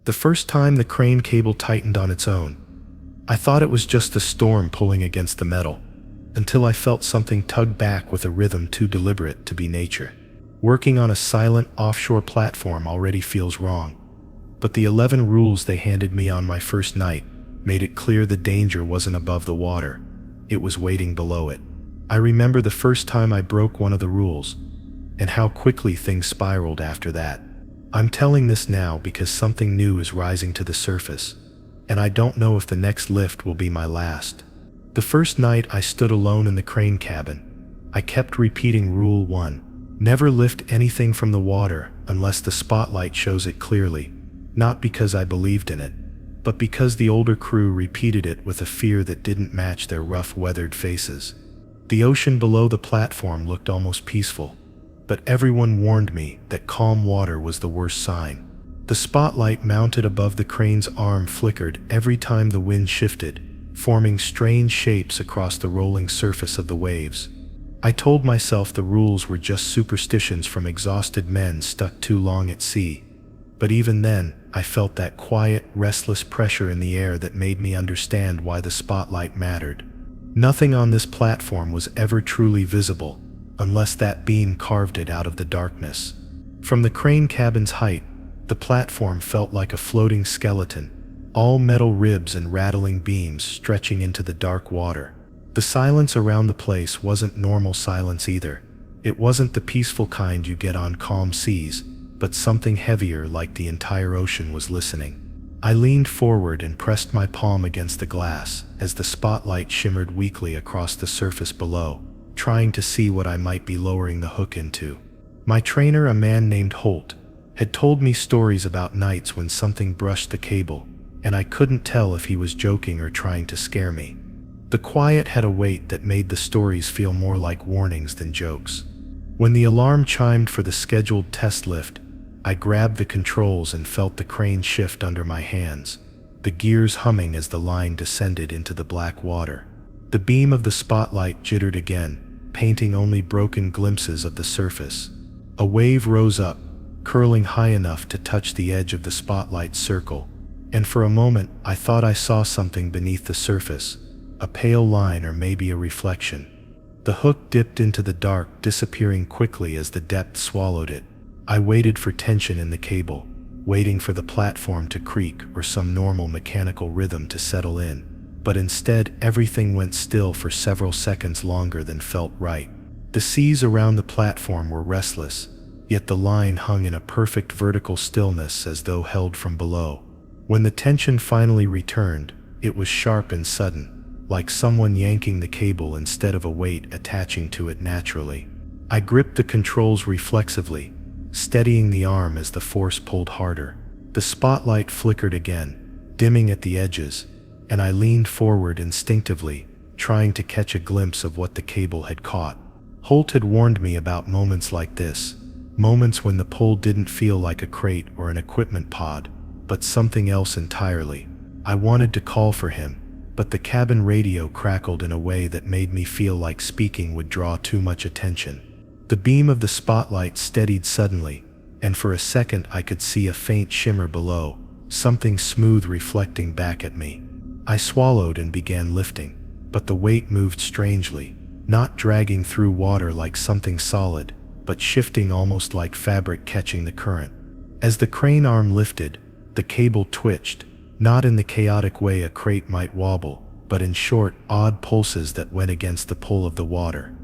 The first time the crane cable tightened on its own, I thought it was just the storm pulling against the metal, until I felt something tug back with a rhythm too deliberate to be nature. Working on a silent offshore platform already feels wrong, but the 11 rules they handed me on my first night made it clear the danger wasn't above the water, it was waiting below it. I remember the first time I broke one of the rules, and how quickly things spiraled after that. I'm telling this now because something new is rising to the surface, and I don't know if the next lift will be my last. The first night I stood alone in the crane cabin, I kept repeating Rule 1. Never lift anything from the water unless the spotlight shows it clearly, not because I believed in it, but because the older crew repeated it with a fear that didn't match their rough, weathered faces. The ocean below the platform looked almost peaceful, but everyone warned me that calm water was the worst sign. The spotlight mounted above the crane's arm flickered every time the wind shifted, forming strange shapes across the rolling surface of the waves. I told myself the rules were just superstitions from exhausted men stuck too long at sea, but even then, I felt that quiet, restless pressure in the air that made me understand why the spotlight mattered. Nothing on this platform was ever truly visible, unless that beam carved it out of the darkness. From the crane cabin's height, the platform felt like a floating skeleton, all metal ribs and rattling beams stretching into the dark water. The silence around the place wasn't normal silence either. It wasn't the peaceful kind you get on calm seas, but something heavier, like the entire ocean was listening. I leaned forward and pressed my palm against the glass as the spotlight shimmered weakly across the surface below, trying to see what I might be lowering the hook into. My trainer, a man named Holt, had told me stories about nights when something brushed the cable, and I couldn't tell if he was joking or trying to scare me. The quiet had a weight that made the stories feel more like warnings than jokes. When the alarm chimed for the scheduled test lift, I grabbed the controls and felt the crane shift under my hands, the gears humming as the line descended into the black water. The beam of the spotlight jittered again, painting only broken glimpses of the surface. A wave rose up, curling high enough to touch the edge of the spotlight's circle, and for a moment I thought I saw something beneath the surface, a pale line or maybe a reflection. The hook dipped into the dark, disappearing quickly as the depth swallowed it. I waited for tension in the cable, waiting for the platform to creak or some normal mechanical rhythm to settle in. But instead, everything went still for several seconds longer than felt right. The seas around the platform were restless, yet the line hung in a perfect vertical stillness as though held from below. When the tension finally returned, it was sharp and sudden, like someone yanking the cable instead of a weight attaching to it naturally. I gripped the controls reflexively, steadying the arm as the force pulled harder. The spotlight flickered again, dimming at the edges, and I leaned forward instinctively, trying to catch a glimpse of what the cable had caught. Holt had warned me about moments like this, moments when the pull didn't feel like a crate or an equipment pod, but something else entirely. I wanted to call for him, but the cabin radio crackled in a way that made me feel like speaking would draw too much attention. The beam of the spotlight steadied suddenly, and for a second I could see a faint shimmer below, something smooth reflecting back at me. I swallowed and began lifting, but the weight moved strangely, not dragging through water like something solid, but shifting almost like fabric catching the current. As the crane arm lifted, the cable twitched, not in the chaotic way a crate might wobble, but in short, odd pulses that went against the pull of the water.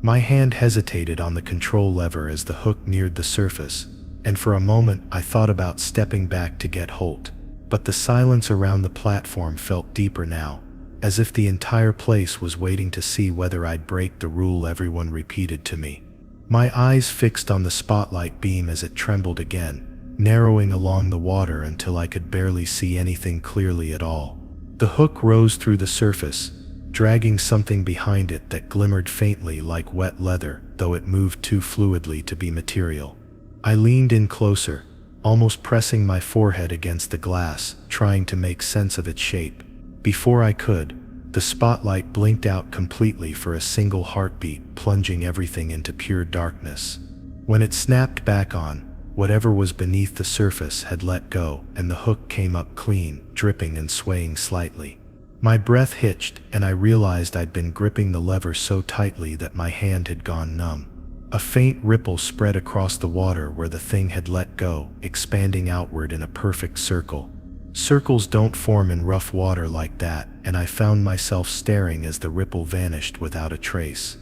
My hand hesitated on the control lever as the hook neared the surface, and for a moment I thought about stepping back to get Holt. But the silence around the platform felt deeper now, as if the entire place was waiting to see whether I'd break the rule everyone repeated to me. My eyes fixed on the spotlight beam as it trembled again, narrowing along the water until I could barely see anything clearly at all. The hook rose through the surface, dragging something behind it that glimmered faintly like wet leather, though it moved too fluidly to be material. I leaned in closer, almost pressing my forehead against the glass, trying to make sense of its shape. Before I could, the spotlight blinked out completely for a single heartbeat, plunging everything into pure darkness. When it snapped back on, Whatever was beneath the surface had let go, and the hook came up clean, dripping and swaying slightly. My breath hitched, and I realized I'd been gripping the lever so tightly that my hand had gone numb. A faint ripple spread across the water where the thing had let go, expanding outward in a perfect circle. Circles don't form in rough water like that, and I found myself staring as the ripple vanished without a trace.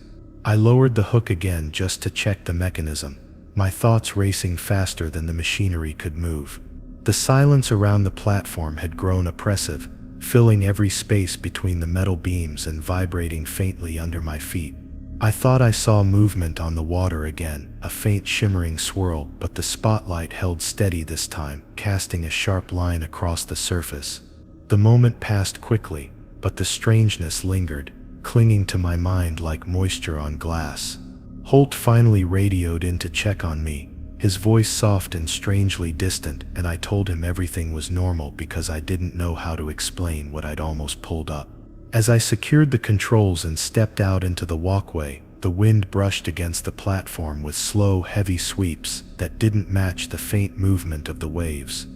I lowered the hook again just to check the mechanism, my thoughts racing faster than the machinery could move. The silence around the platform had grown oppressive, filling every space between the metal beams and vibrating faintly under my feet. I thought I saw movement on the water again, a faint shimmering swirl, but the spotlight held steady this time, casting a sharp line across the surface. The moment passed quickly, but the strangeness lingered, clinging to my mind like moisture on glass. Holt finally radioed in to check on me, his voice soft and strangely distant, and I told him everything was normal because I didn't know how to explain what I'd almost pulled up. As I secured the controls and stepped out into the walkway, the wind brushed against the platform with slow, heavy sweeps that didn't match the faint movement of the waves.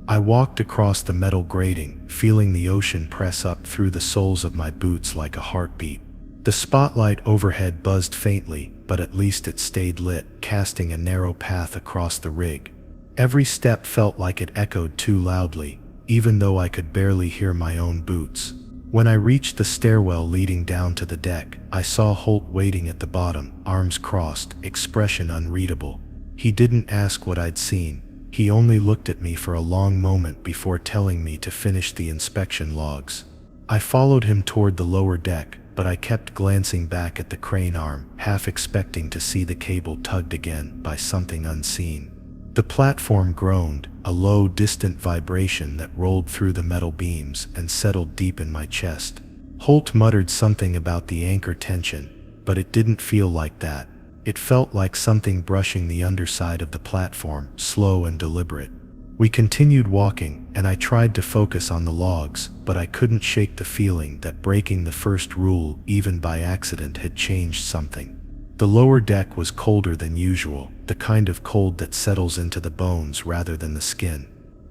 I walked across the metal grating, feeling the ocean press up through the soles of my boots like a heartbeat. The spotlight overhead buzzed faintly, but at least it stayed lit, casting a narrow path across the rig. Every step felt like it echoed too loudly, even though I could barely hear my own boots. When I reached the stairwell leading down to the deck, I saw Holt waiting at the bottom, arms crossed, expression unreadable. He didn't ask what I'd seen. He only looked at me for a long moment before telling me to finish the inspection logs. I followed him toward the lower deck, but I kept glancing back at the crane arm, half expecting to see the cable tugged again by something unseen. The platform groaned, a low, distant vibration that rolled through the metal beams and settled deep in my chest. Holt muttered something about the anchor tension, but it didn't feel like that. It felt like something brushing the underside of the platform, slow and deliberate. We continued walking, and I tried to focus on the logs, but I couldn't shake the feeling that breaking the first rule, even by accident, had changed something. The lower deck was colder than usual, the kind of cold that settles into the bones rather than the skin.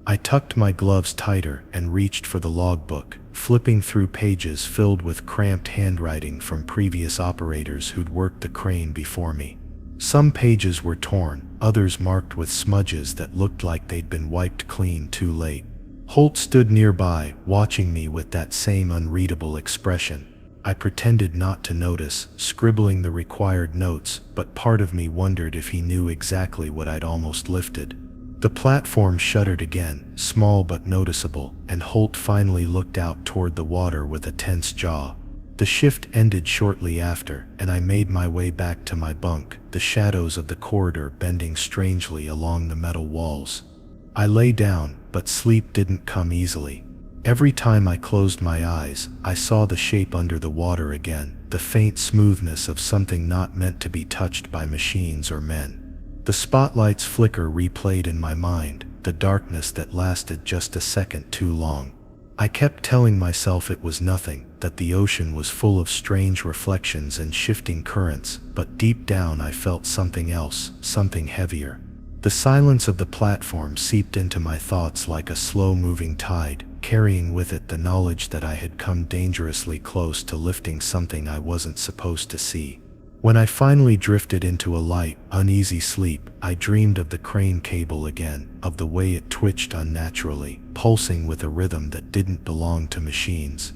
I tucked my gloves tighter and reached for the logbook, flipping through pages filled with cramped handwriting from previous operators who'd worked the crane before me. Some pages were torn, others marked with smudges that looked like they'd been wiped clean too late. Holt stood nearby, watching me with that same unreadable expression. I pretended not to notice, scribbling the required notes, but part of me wondered if he knew exactly what I'd almost lifted. The platform shuddered again, small but noticeable, and Holt finally looked out toward the water with a tense jaw. The shift ended shortly after, and I made my way back to my bunk, the shadows of the corridor bending strangely along the metal walls. I lay down, but sleep didn't come easily. Every time I closed my eyes, I saw the shape under the water again, the faint smoothness of something not meant to be touched by machines or men. The spotlight's flicker replayed in my mind, the darkness that lasted just a second too long. I kept telling myself it was nothing, that the ocean was full of strange reflections and shifting currents, but deep down I felt something else, something heavier. The silence of the platform seeped into my thoughts like a slow-moving tide, carrying with it the knowledge that I had come dangerously close to lifting something I wasn't supposed to see. When I finally drifted into a light, uneasy sleep, I dreamed of the crane cable again, of the way it twitched unnaturally, pulsing with a rhythm that didn't belong to machines.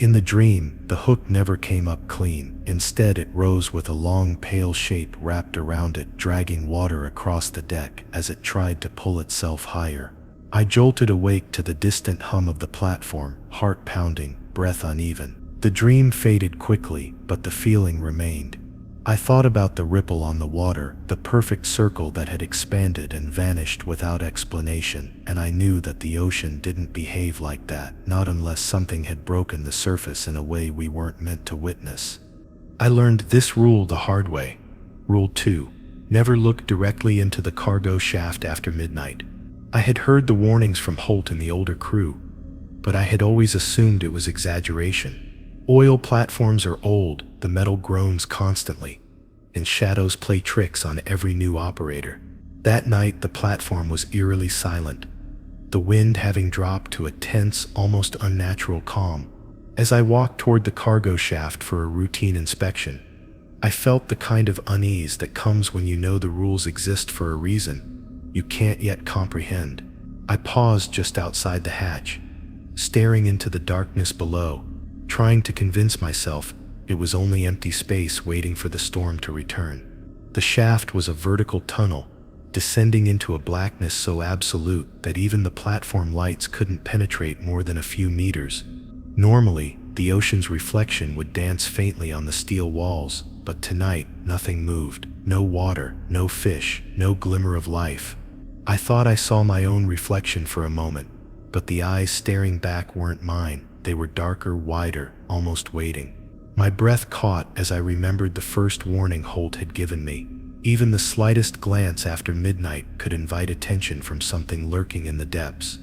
In the dream, the hook never came up clean. Instead, it rose with a long, pale shape wrapped around it, dragging water across the deck as it tried to pull itself higher. I jolted awake to the distant hum of the platform, heart pounding, breath uneven. The dream faded quickly, but the feeling remained. I thought about the ripple on the water, the perfect circle that had expanded and vanished without explanation, and I knew that the ocean didn't behave like that, not unless something had broken the surface in a way we weren't meant to witness. I learned this rule the hard way. Rule 2. Never look directly into the cargo shaft after midnight. I had heard the warnings from Holt and the older crew, but I had always assumed it was exaggeration. Oil platforms are old, the metal groans constantly, and shadows play tricks on every new operator. That night, the platform was eerily silent, the wind having dropped to a tense, almost unnatural calm. As I walked toward the cargo shaft for a routine inspection, I felt the kind of unease that comes when you know the rules exist for a reason you can't yet comprehend. I paused just outside the hatch, staring into the darkness below, trying to convince myself it was only empty space waiting for the storm to return. The shaft was a vertical tunnel, descending into a blackness so absolute that even the platform lights couldn't penetrate more than a few meters. Normally, the ocean's reflection would dance faintly on the steel walls, but tonight nothing moved. No water, no fish, no glimmer of life. I thought I saw my own reflection for a moment, but the eyes staring back weren't mine. They were darker, wider, almost waiting. My breath caught as I remembered the first warning Holt had given me. Even the slightest glance after midnight could invite attention from something lurking in the depths.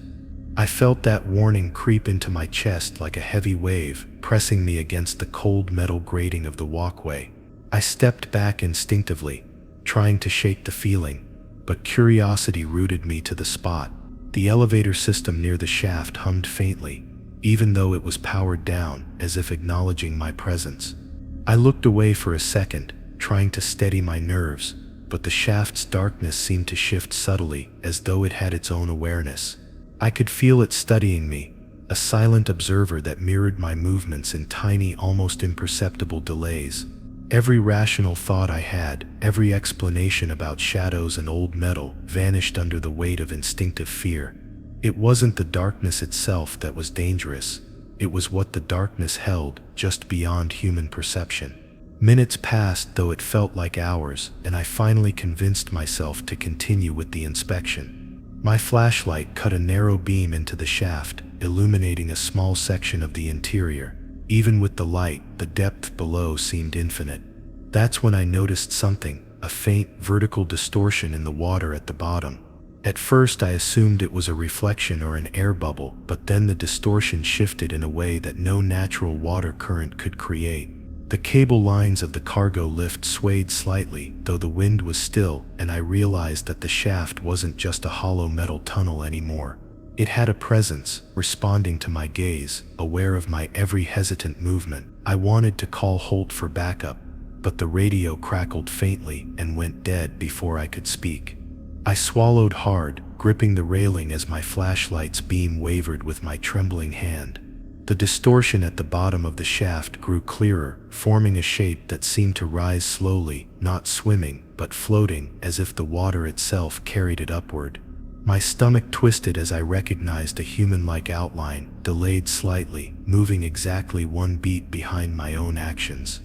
I felt that warning creep into my chest like a heavy wave, pressing me against the cold metal grating of the walkway. I stepped back instinctively, trying to shake the feeling, but curiosity rooted me to the spot. The elevator system near the shaft hummed faintly, even though it was powered down, as if acknowledging my presence. I looked away for a second, trying to steady my nerves, but the shaft's darkness seemed to shift subtly, as though it had its own awareness. I could feel it studying me, a silent observer that mirrored my movements in tiny, almost imperceptible delays. Every rational thought I had, every explanation about shadows and old metal, vanished under the weight of instinctive fear. It wasn't the darkness itself that was dangerous. It was what the darkness held, just beyond human perception. Minutes passed, though it felt like hours, and I finally convinced myself to continue with the inspection. My flashlight cut a narrow beam into the shaft, illuminating a small section of the interior. Even with the light, the depth below seemed infinite. That's when I noticed something, a faint, vertical distortion in the water at the bottom. At first I assumed it was a reflection or an air bubble, but then the distortion shifted in a way that no natural water current could create. The cable lines of the cargo lift swayed slightly, though the wind was still, and I realized that the shaft wasn't just a hollow metal tunnel anymore. It had a presence, responding to my gaze, aware of my every hesitant movement. I wanted to call Holt for backup, but the radio crackled faintly and went dead before I could speak. I swallowed hard, gripping the railing as my flashlight's beam wavered with my trembling hand. The distortion at the bottom of the shaft grew clearer, forming a shape that seemed to rise slowly, not swimming, but floating, as if the water itself carried it upward. My stomach twisted as I recognized a human-like outline, delayed slightly, moving exactly one beat behind my own actions.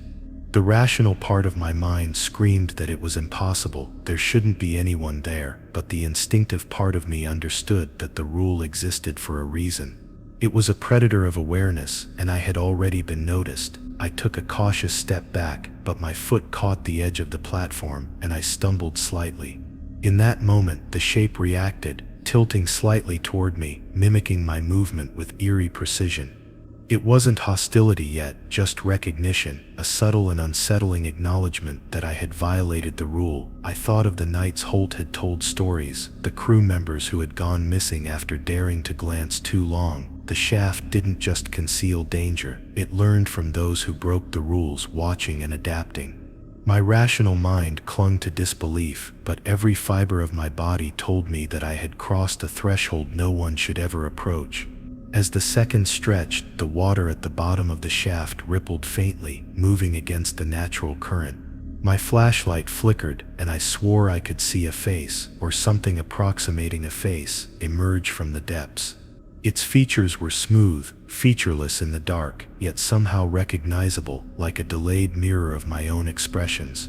The rational part of my mind screamed that it was impossible, there shouldn't be anyone there, but the instinctive part of me understood that the rule existed for a reason. It was a predator of awareness, and I had already been noticed. I took a cautious step back, but my foot caught the edge of the platform, and I stumbled slightly. In that moment, the shape reacted, tilting slightly toward me, mimicking my movement with eerie precision. It wasn't hostility yet, just recognition, a subtle and unsettling acknowledgement that I had violated the rule. I thought of the nights Holt had told stories, the crew members who had gone missing after daring to glance too long. The shaft didn't just conceal danger, it learned from those who broke the rules, watching and adapting. My rational mind clung to disbelief, but every fiber of my body told me that I had crossed a threshold no one should ever approach. As the seconds stretched, the water at the bottom of the shaft rippled faintly, moving against the natural current. My flashlight flickered, and I swore I could see a face, or something approximating a face, emerge from the depths. Its features were smooth, featureless in the dark, yet somehow recognizable, like a delayed mirror of my own expressions.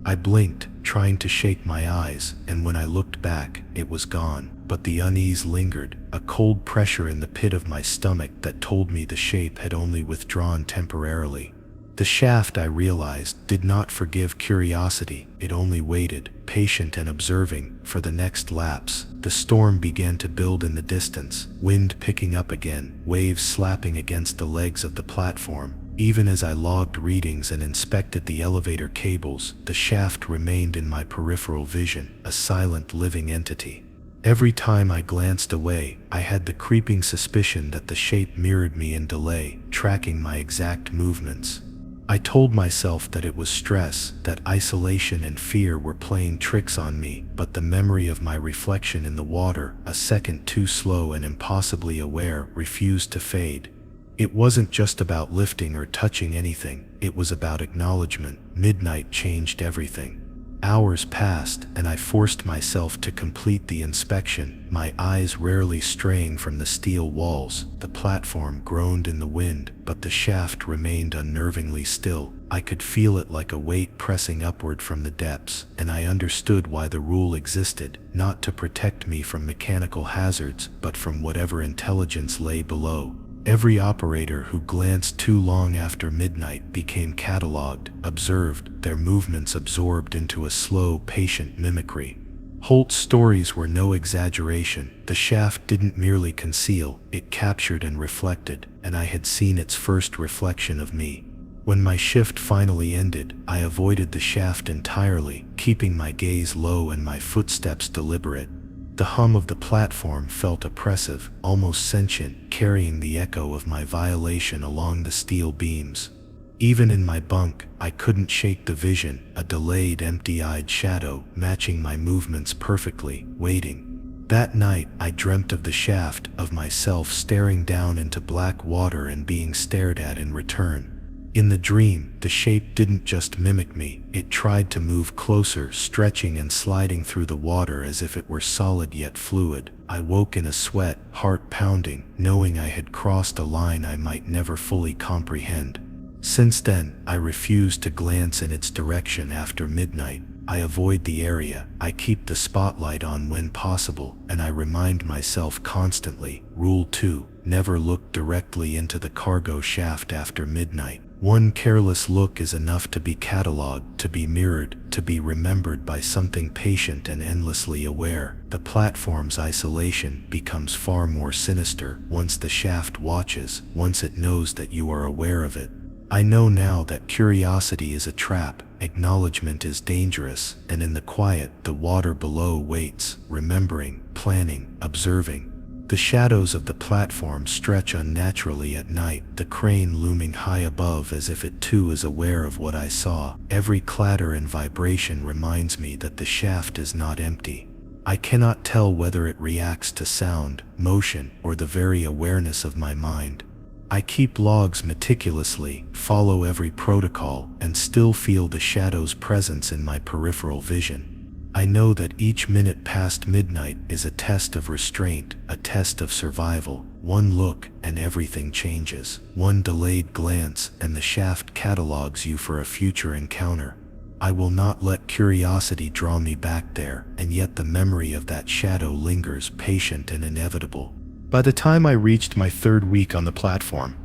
I blinked, trying to shake my eyes, and when I looked back, it was gone. But the unease lingered, a cold pressure in the pit of my stomach that told me the shape had only withdrawn temporarily. The shaft, I realized, did not forgive curiosity. It only waited, patient and observing, for the next lapse. The storm began to build in the distance, wind picking up again, waves slapping against the legs of the platform. Even as I logged readings and inspected the elevator cables, the shaft remained in my peripheral vision, a silent living entity. Every time I glanced away, I had the creeping suspicion that the shape mirrored me in delay, tracking my exact movements. I told myself that it was stress, that isolation and fear were playing tricks on me, but the memory of my reflection in the water, a second too slow and impossibly aware, refused to fade. It wasn't just about lifting or touching anything, it was about acknowledgement. Midnight changed everything. Hours passed, and I forced myself to complete the inspection, my eyes rarely straying from the steel walls. The platform groaned in the wind, but the shaft remained unnervingly still. I could feel it like a weight pressing upward from the depths, and I understood why the rule existed, not to protect me from mechanical hazards, but from whatever intelligence lay below. Every operator who glanced too long after midnight became catalogued, observed, their movements absorbed into a slow, patient mimicry. Holt's stories were no exaggeration. The shaft didn't merely conceal, it captured and reflected, and I had seen its first reflection of me. When my shift finally ended, I avoided the shaft entirely, keeping my gaze low and my footsteps deliberate. The hum of the platform felt oppressive, almost sentient, carrying the echo of my violation along the steel beams. Even in my bunk, I couldn't shake the vision, a delayed, empty-eyed shadow, matching my movements perfectly, waiting. That night, I dreamt of the shaft, of myself staring down into black water and being stared at in return. In the dream, the shape didn't just mimic me, it tried to move closer, stretching and sliding through the water as if it were solid yet fluid. I woke in a sweat, heart pounding, knowing I had crossed a line I might never fully comprehend. Since then, I refuse to glance in its direction after midnight. I avoid the area, I keep the spotlight on when possible, and I remind myself constantly, Rule 2, never look directly into the cargo shaft after midnight. One careless look is enough to be catalogued, to be mirrored, to be remembered by something patient and endlessly aware. The platform's isolation becomes far more sinister once the shaft watches, once it knows that you are aware of it. I know now that curiosity is a trap, acknowledgement is dangerous, and in the quiet, the water below waits, remembering, planning, observing. The shadows of the platform stretch unnaturally at night, the crane looming high above as if it too is aware of what I saw. Every clatter and vibration reminds me that the shaft is not empty. I cannot tell whether it reacts to sound, motion, or the very awareness of my mind. I keep logs meticulously, follow every protocol, and still feel the shadow's presence in my peripheral vision. I know that each minute past midnight is a test of restraint, a test of survival. One look, and everything changes. One delayed glance, and the shaft catalogs you for a future encounter. I will not let curiosity draw me back there, and yet the memory of that shadow lingers, patient and inevitable. By the time I reached my third week on the platform,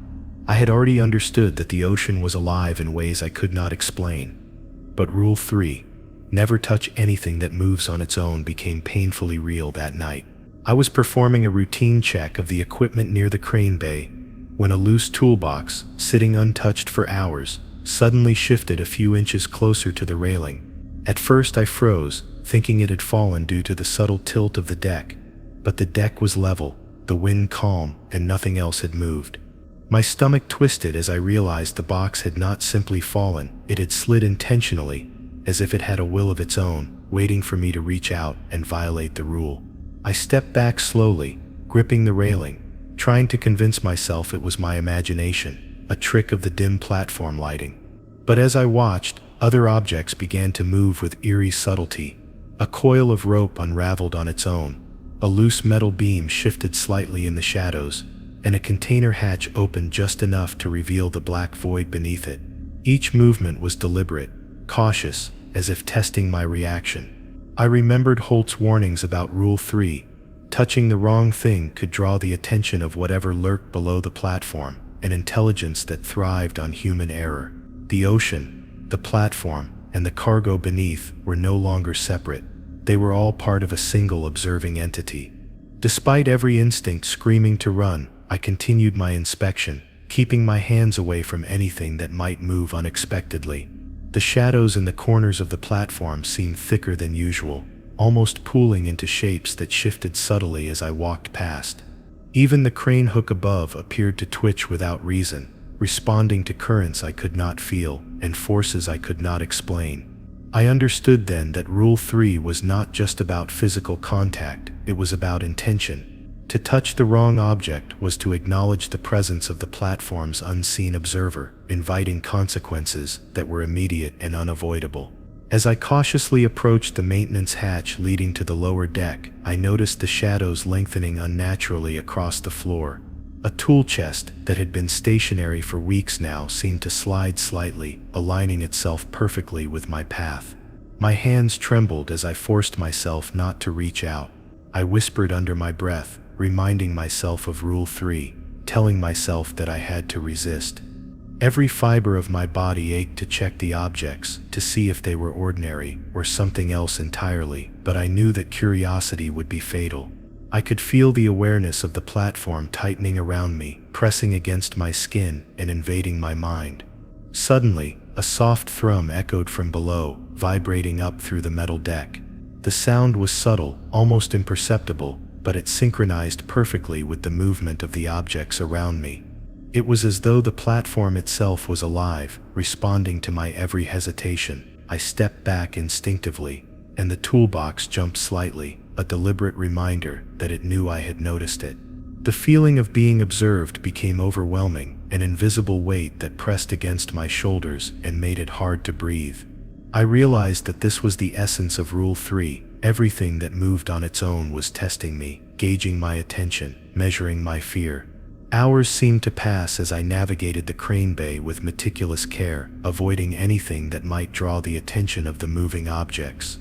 I had already understood that the ocean was alive in ways I could not explain. But Rule 3, never touch anything that moves on its own, became painfully real that night. I was performing a routine check of the equipment near the crane bay when a loose toolbox, sitting untouched for hours, suddenly shifted a few inches closer to the railing. At first I froze, thinking it had fallen due to the subtle tilt of the deck, but the deck was level, the wind calm, and nothing else had moved. My stomach twisted as I realized the box had not simply fallen, it had slid intentionally, as if it had a will of its own, waiting for me to reach out and violate the rule. I stepped back slowly, gripping the railing, trying to convince myself it was my imagination, a trick of the dim platform lighting. But as I watched, other objects began to move with eerie subtlety. A coil of rope unraveled on its own, a loose metal beam shifted slightly in the shadows, and a container hatch opened just enough to reveal the black void beneath it. Each movement was deliberate, cautious, as if testing my reaction. I remembered Holt's warnings about Rule 3. Touching the wrong thing could draw the attention of whatever lurked below the platform, an intelligence that thrived on human error. The ocean, the platform, and the cargo beneath were no longer separate. They were all part of a single observing entity. Despite every instinct screaming to run, I continued my inspection, keeping my hands away from anything that might move unexpectedly. The shadows in the corners of the platform seemed thicker than usual, almost pooling into shapes that shifted subtly as I walked past. Even the crane hook above appeared to twitch without reason, responding to currents I could not feel and forces I could not explain. I understood then that Rule 3 was not just about physical contact, it was about intention. To touch the wrong object was to acknowledge the presence of the platform's unseen observer, inviting consequences that were immediate and unavoidable. As I cautiously approached the maintenance hatch leading to the lower deck, I noticed the shadows lengthening unnaturally across the floor. A tool chest that had been stationary for weeks now seemed to slide slightly, aligning itself perfectly with my path. My hands trembled as I forced myself not to reach out. I whispered under my breath, reminding myself of Rule 3, telling myself that I had to resist. Every fiber of my body ached to check the objects, to see if they were ordinary or something else entirely, but I knew that curiosity would be fatal. I could feel the awareness of the platform tightening around me, pressing against my skin and invading my mind. Suddenly, a soft thrum echoed from below, vibrating up through the metal deck. The sound was subtle, almost imperceptible, but it synchronized perfectly with the movement of the objects around me. It was as though the platform itself was alive, responding to my every hesitation. I stepped back instinctively, and the toolbox jumped slightly, a deliberate reminder that it knew I had noticed it. The feeling of being observed became overwhelming, an invisible weight that pressed against my shoulders and made it hard to breathe. I realized that this was the essence of Rule 3. Everything that moved on its own was testing me, gauging my attention, measuring my fear. Hours seemed to pass as I navigated the crane bay with meticulous care, avoiding anything that might draw the attention of the moving objects.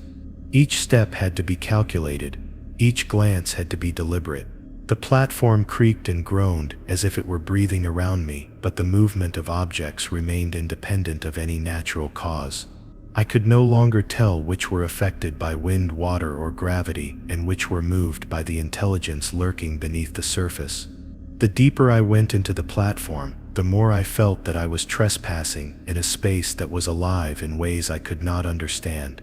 Each step had to be calculated, each glance had to be deliberate. The platform creaked and groaned as if it were breathing around me, but the movement of objects remained independent of any natural cause. I could no longer tell which were affected by wind, water, or gravity, and which were moved by the intelligence lurking beneath the surface. The deeper I went into the platform, the more I felt that I was trespassing in a space that was alive in ways I could not understand.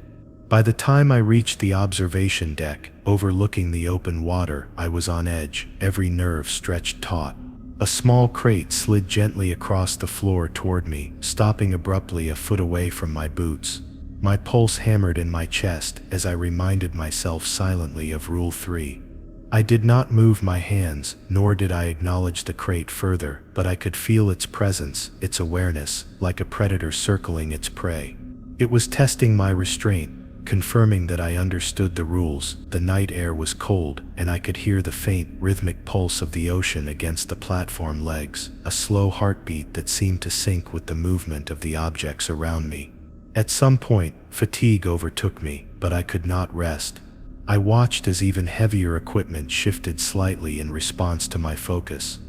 By the time I reached the observation deck, overlooking the open water, I was on edge, every nerve stretched taut. A small crate slid gently across the floor toward me, stopping abruptly a foot away from my boots. My pulse hammered in my chest as I reminded myself silently of Rule 3. I did not move my hands, nor did I acknowledge the crate further, but I could feel its presence, its awareness, like a predator circling its prey. It was testing my restraint, confirming that I understood the rules. The night air was cold, and I could hear the faint, rhythmic pulse of the ocean against the platform legs, a slow heartbeat that seemed to sync with the movement of the objects around me. At some point, fatigue overtook me, but I could not rest. I watched as even heavier equipment shifted slightly in response to my focus.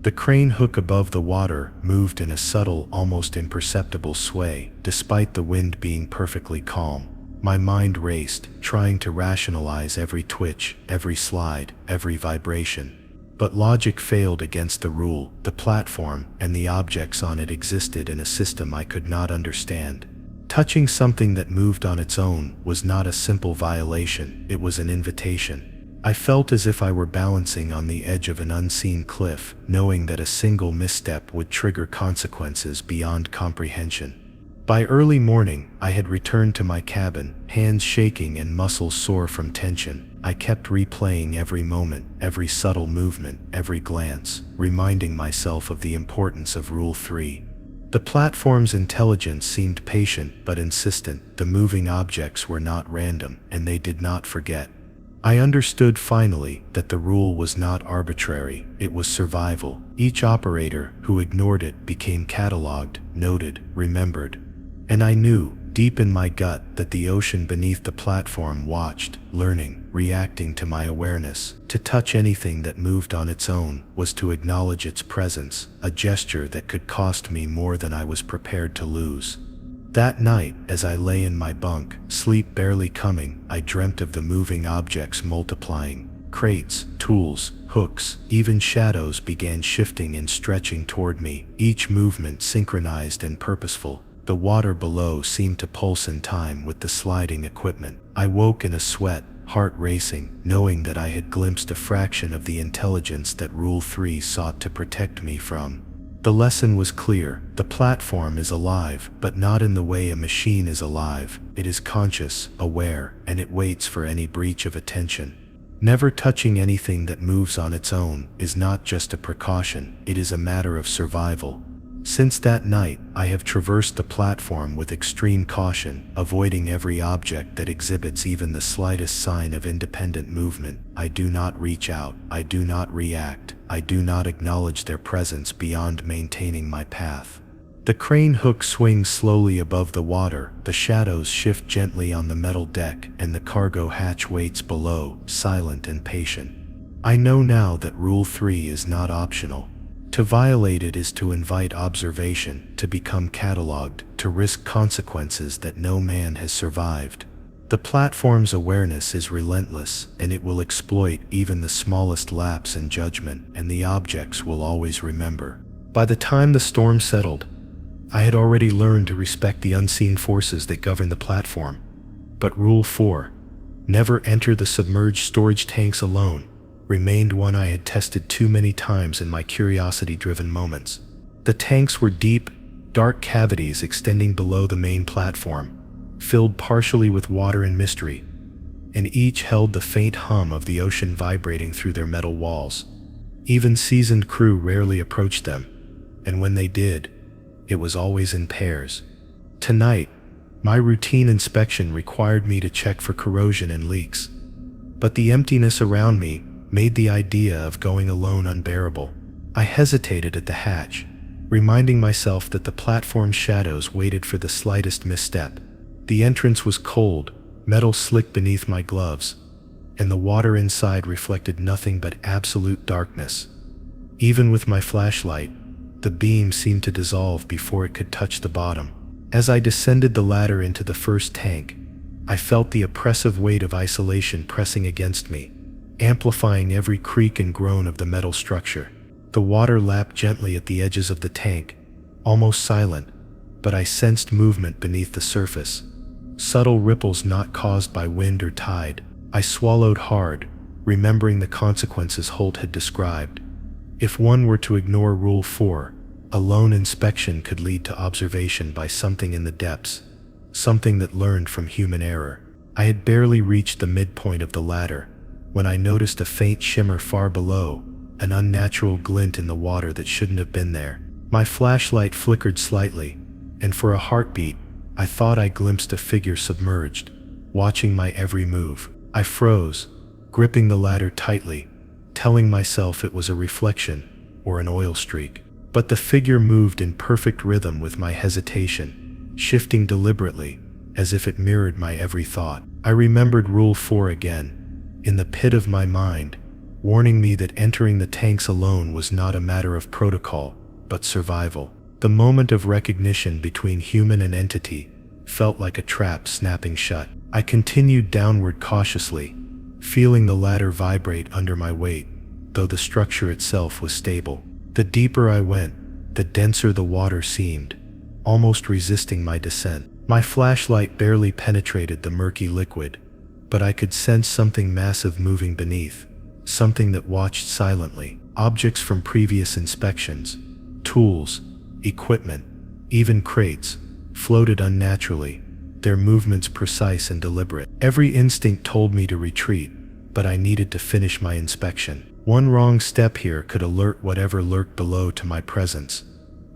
The crane hook above the water moved in a subtle, almost imperceptible sway, despite the wind being perfectly calm. My mind raced, trying to rationalize every twitch, every slide, every vibration. But logic failed against the rule. The platform and the objects on it existed in a system I could not understand. Touching something that moved on its own was not a simple violation, it was an invitation. I felt as if I were balancing on the edge of an unseen cliff, knowing that a single misstep would trigger consequences beyond comprehension. By early morning, I had returned to my cabin, hands shaking and muscles sore from tension. I kept replaying every moment, every subtle movement, every glance, reminding myself of the importance of Rule 3. The platform's intelligence seemed patient but insistent. The moving objects were not random, and they did not forget. I understood finally that the rule was not arbitrary, it was survival. Each operator who ignored it became cataloged, noted, remembered. And I knew, deep in my gut, that the ocean beneath the platform watched, learning, reacting to my awareness. To touch anything that moved on its own was to acknowledge its presence, a gesture that could cost me more than I was prepared to lose. That night, as I lay in my bunk, sleep barely coming, I dreamt of the moving objects multiplying. Crates, tools, hooks, even shadows began shifting and stretching toward me, each movement synchronized and purposeful. The water below seemed to pulse in time with the sliding equipment. I woke in a sweat, heart racing, knowing that I had glimpsed a fraction of the intelligence that Rule 3 sought to protect me from. The lesson was clear. The platform is alive, but not in the way a machine is alive. It is conscious, aware, and it waits for any breach of attention. Never touching anything that moves on its own is not just a precaution, it is a matter of survival. Since that night, I have traversed the platform with extreme caution, avoiding every object that exhibits even the slightest sign of independent movement. I do not reach out, I do not react, I do not acknowledge their presence beyond maintaining my path. The crane hook swings slowly above the water, the shadows shift gently on the metal deck, and the cargo hatch waits below, silent and patient. I know now that Rule 3 is not optional. To violate it is to invite observation, to become cataloged, to risk consequences that no man has survived. The platform's awareness is relentless, and it will exploit even the smallest lapse in judgment, and the objects will always remember. By the time the storm settled, I had already learned to respect the unseen forces that govern the platform. But Rule 4, never enter the submerged storage tanks alone, remained one I had tested too many times in my curiosity-driven moments. The tanks were deep, dark cavities extending below the main platform, filled partially with water and mystery, and each held the faint hum of the ocean vibrating through their metal walls. Even seasoned crew rarely approached them, and when they did, it was always in pairs. Tonight, my routine inspection required me to check for corrosion and leaks, but the emptiness around me made the idea of going alone unbearable. I hesitated at the hatch, reminding myself that the platform's shadows waited for the slightest misstep. The entrance was cold, metal slick beneath my gloves, and the water inside reflected nothing but absolute darkness. Even with my flashlight, the beam seemed to dissolve before it could touch the bottom. As I descended the ladder into the first tank, I felt the oppressive weight of isolation pressing against me, amplifying every creak and groan of the metal structure. The water lapped gently at the edges of the tank, almost silent, but I sensed movement beneath the surface. Subtle ripples not caused by wind or tide. I swallowed hard, remembering the consequences Holt had described. If one were to ignore Rule 4, a lone inspection could lead to observation by something in the depths, something that learned from human error. I had barely reached the midpoint of the ladder when I noticed a faint shimmer far below, an unnatural glint in the water that shouldn't have been there. My flashlight flickered slightly, and for a heartbeat, I thought I glimpsed a figure submerged, watching my every move. I froze, gripping the ladder tightly, telling myself it was a reflection or an oil streak. But the figure moved in perfect rhythm with my hesitation, shifting deliberately, as if it mirrored my every thought. I remembered Rule 4 again, in the pit of my mind, warning me that entering the tanks alone was not a matter of protocol, but survival. The moment of recognition between human and entity felt like a trap snapping shut. I continued downward cautiously, feeling the ladder vibrate under my weight, though the structure itself was stable. The deeper I went, the denser the water seemed, almost resisting my descent. My flashlight barely penetrated the murky liquid, but I could sense something massive moving beneath, something that watched silently. Objects from previous inspections, tools, equipment, even crates, floated unnaturally, their movements precise and deliberate. Every instinct told me to retreat, but I needed to finish my inspection. One wrong step here could alert whatever lurked below to my presence,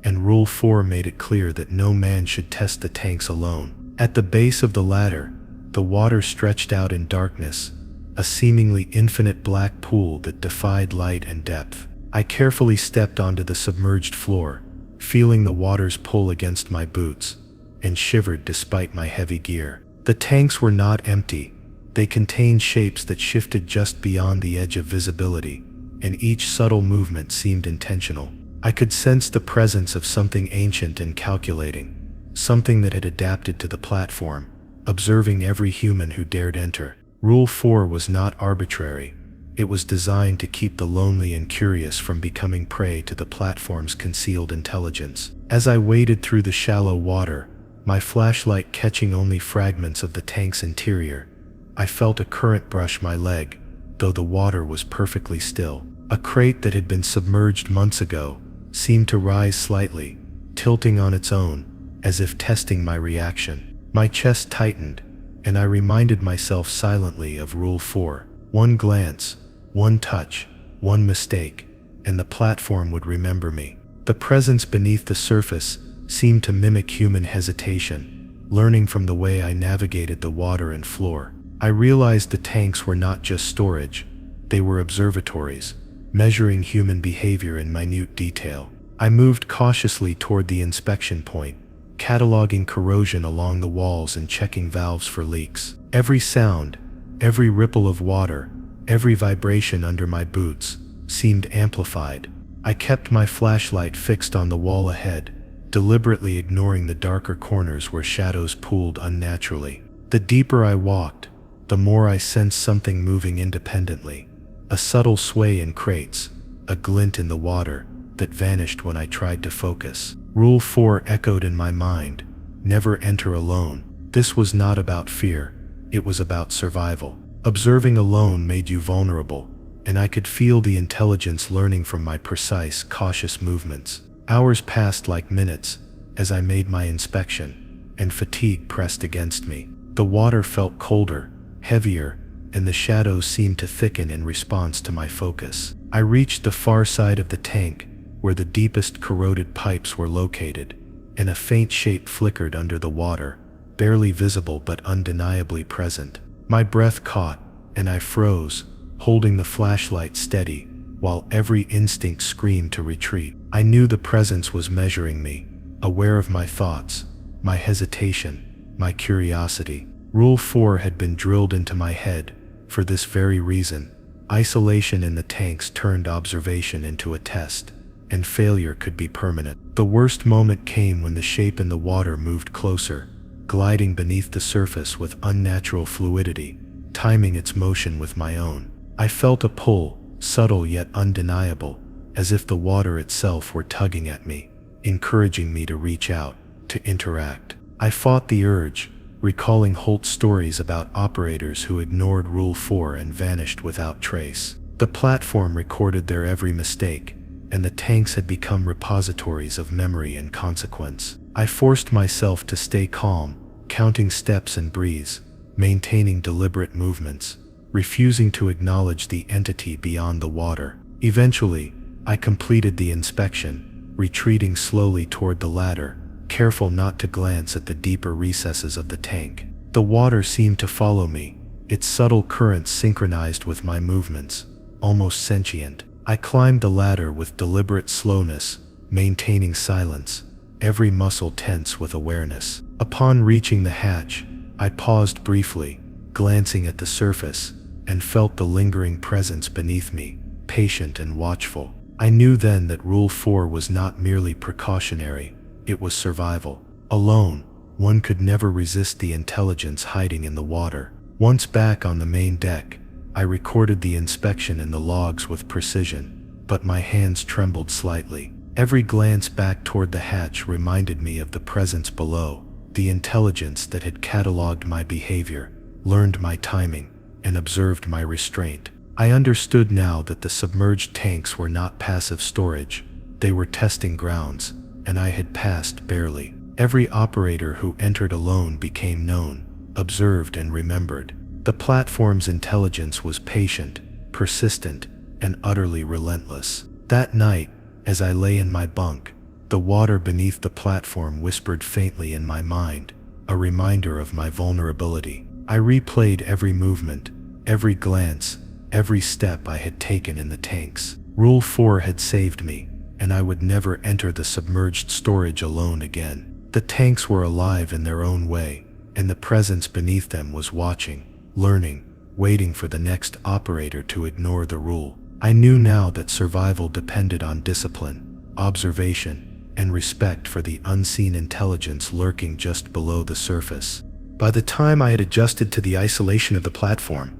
and Rule 4 made it clear that no man should test the tanks alone. At the base of the ladder, the water stretched out in darkness, a seemingly infinite black pool that defied light and depth. I carefully stepped onto the submerged floor, feeling the water's pull against my boots, and shivered despite my heavy gear. The tanks were not empty. They contained shapes that shifted just beyond the edge of visibility, and each subtle movement seemed intentional. I could sense the presence of something ancient and calculating, something that had adapted to the platform, observing every human who dared enter. Rule 4 was not arbitrary. It was designed to keep the lonely and curious from becoming prey to the platform's concealed intelligence. As I waded through the shallow water, my flashlight catching only fragments of the tank's interior, I felt a current brush my leg, though the water was perfectly still. A crate that had been submerged months ago seemed to rise slightly, tilting on its own, as if testing my reaction. My chest tightened, and I reminded myself silently of Rule 4. One glance, one touch, one mistake, and the platform would remember me. The presence beneath the surface seemed to mimic human hesitation, learning from the way I navigated the water and floor. I realized the tanks were not just storage, they were observatories, measuring human behavior in minute detail. I moved cautiously toward the inspection point, cataloging corrosion along the walls and checking valves for leaks. Every sound, every ripple of water, every vibration under my boots seemed amplified. I kept my flashlight fixed on the wall ahead, deliberately ignoring the darker corners where shadows pooled unnaturally. The deeper I walked, the more I sensed something moving independently. A subtle sway in crates, a glint in the water that vanished when I tried to focus. Rule 4 echoed in my mind: never enter alone. This was not about fear, it was about survival. Observing alone made you vulnerable, and I could feel the intelligence learning from my precise, cautious movements. Hours passed like minutes as I made my inspection, and fatigue pressed against me. The water felt colder, heavier, and the shadows seemed to thicken in response to my focus. I reached the far side of the tank, where the deepest corroded pipes were located, and a faint shape flickered under the water, barely visible but undeniably present. My breath caught, and I froze, holding the flashlight steady, while every instinct screamed to retreat. I knew the presence was measuring me, aware of my thoughts, my hesitation, my curiosity. Rule 4 had been drilled into my head for this very reason. Isolation in the tanks turned observation into a test, and failure could be permanent. The worst moment came when the shape in the water moved closer, gliding beneath the surface with unnatural fluidity, timing its motion with my own. I felt a pull, subtle yet undeniable, as if the water itself were tugging at me, encouraging me to reach out, to interact. I fought the urge, recalling Holt's stories about operators who ignored Rule 4 and vanished without trace. The platform recorded their every mistake, and the tanks had become repositories of memory and consequence. I forced myself to stay calm, counting steps and breaths, maintaining deliberate movements, refusing to acknowledge the entity beyond the water. Eventually, I completed the inspection, retreating slowly toward the ladder, careful not to glance at the deeper recesses of the tank. The water seemed to follow me, its subtle currents synchronized with my movements, almost sentient. I climbed the ladder with deliberate slowness, maintaining silence, every muscle tense with awareness. Upon reaching the hatch, I paused briefly, glancing at the surface, and felt the lingering presence beneath me, patient and watchful. I knew then that Rule 4 was not merely precautionary, it was survival. Alone, one could never resist the intelligence hiding in the water. Once back on the main deck, I recorded the inspection in the logs with precision, but my hands trembled slightly. Every glance back toward the hatch reminded me of the presence below, the intelligence that had cataloged my behavior, learned my timing, and observed my restraint. I understood now that the submerged tanks were not passive storage, they were testing grounds, and I had passed barely. Every operator who entered alone became known, observed and remembered. The platform's intelligence was patient, persistent, and utterly relentless. That night, as I lay in my bunk, the water beneath the platform whispered faintly in my mind, a reminder of my vulnerability. I replayed every movement, every glance, every step I had taken in the tanks. Rule 4 had saved me, and I would never enter the submerged storage alone again. The tanks were alive in their own way, and the presence beneath them was watching, learning, waiting for the next operator to ignore the rule. I knew now that survival depended on discipline, observation, and respect for the unseen intelligence lurking just below the surface. By the time I had adjusted to the isolation of the platform,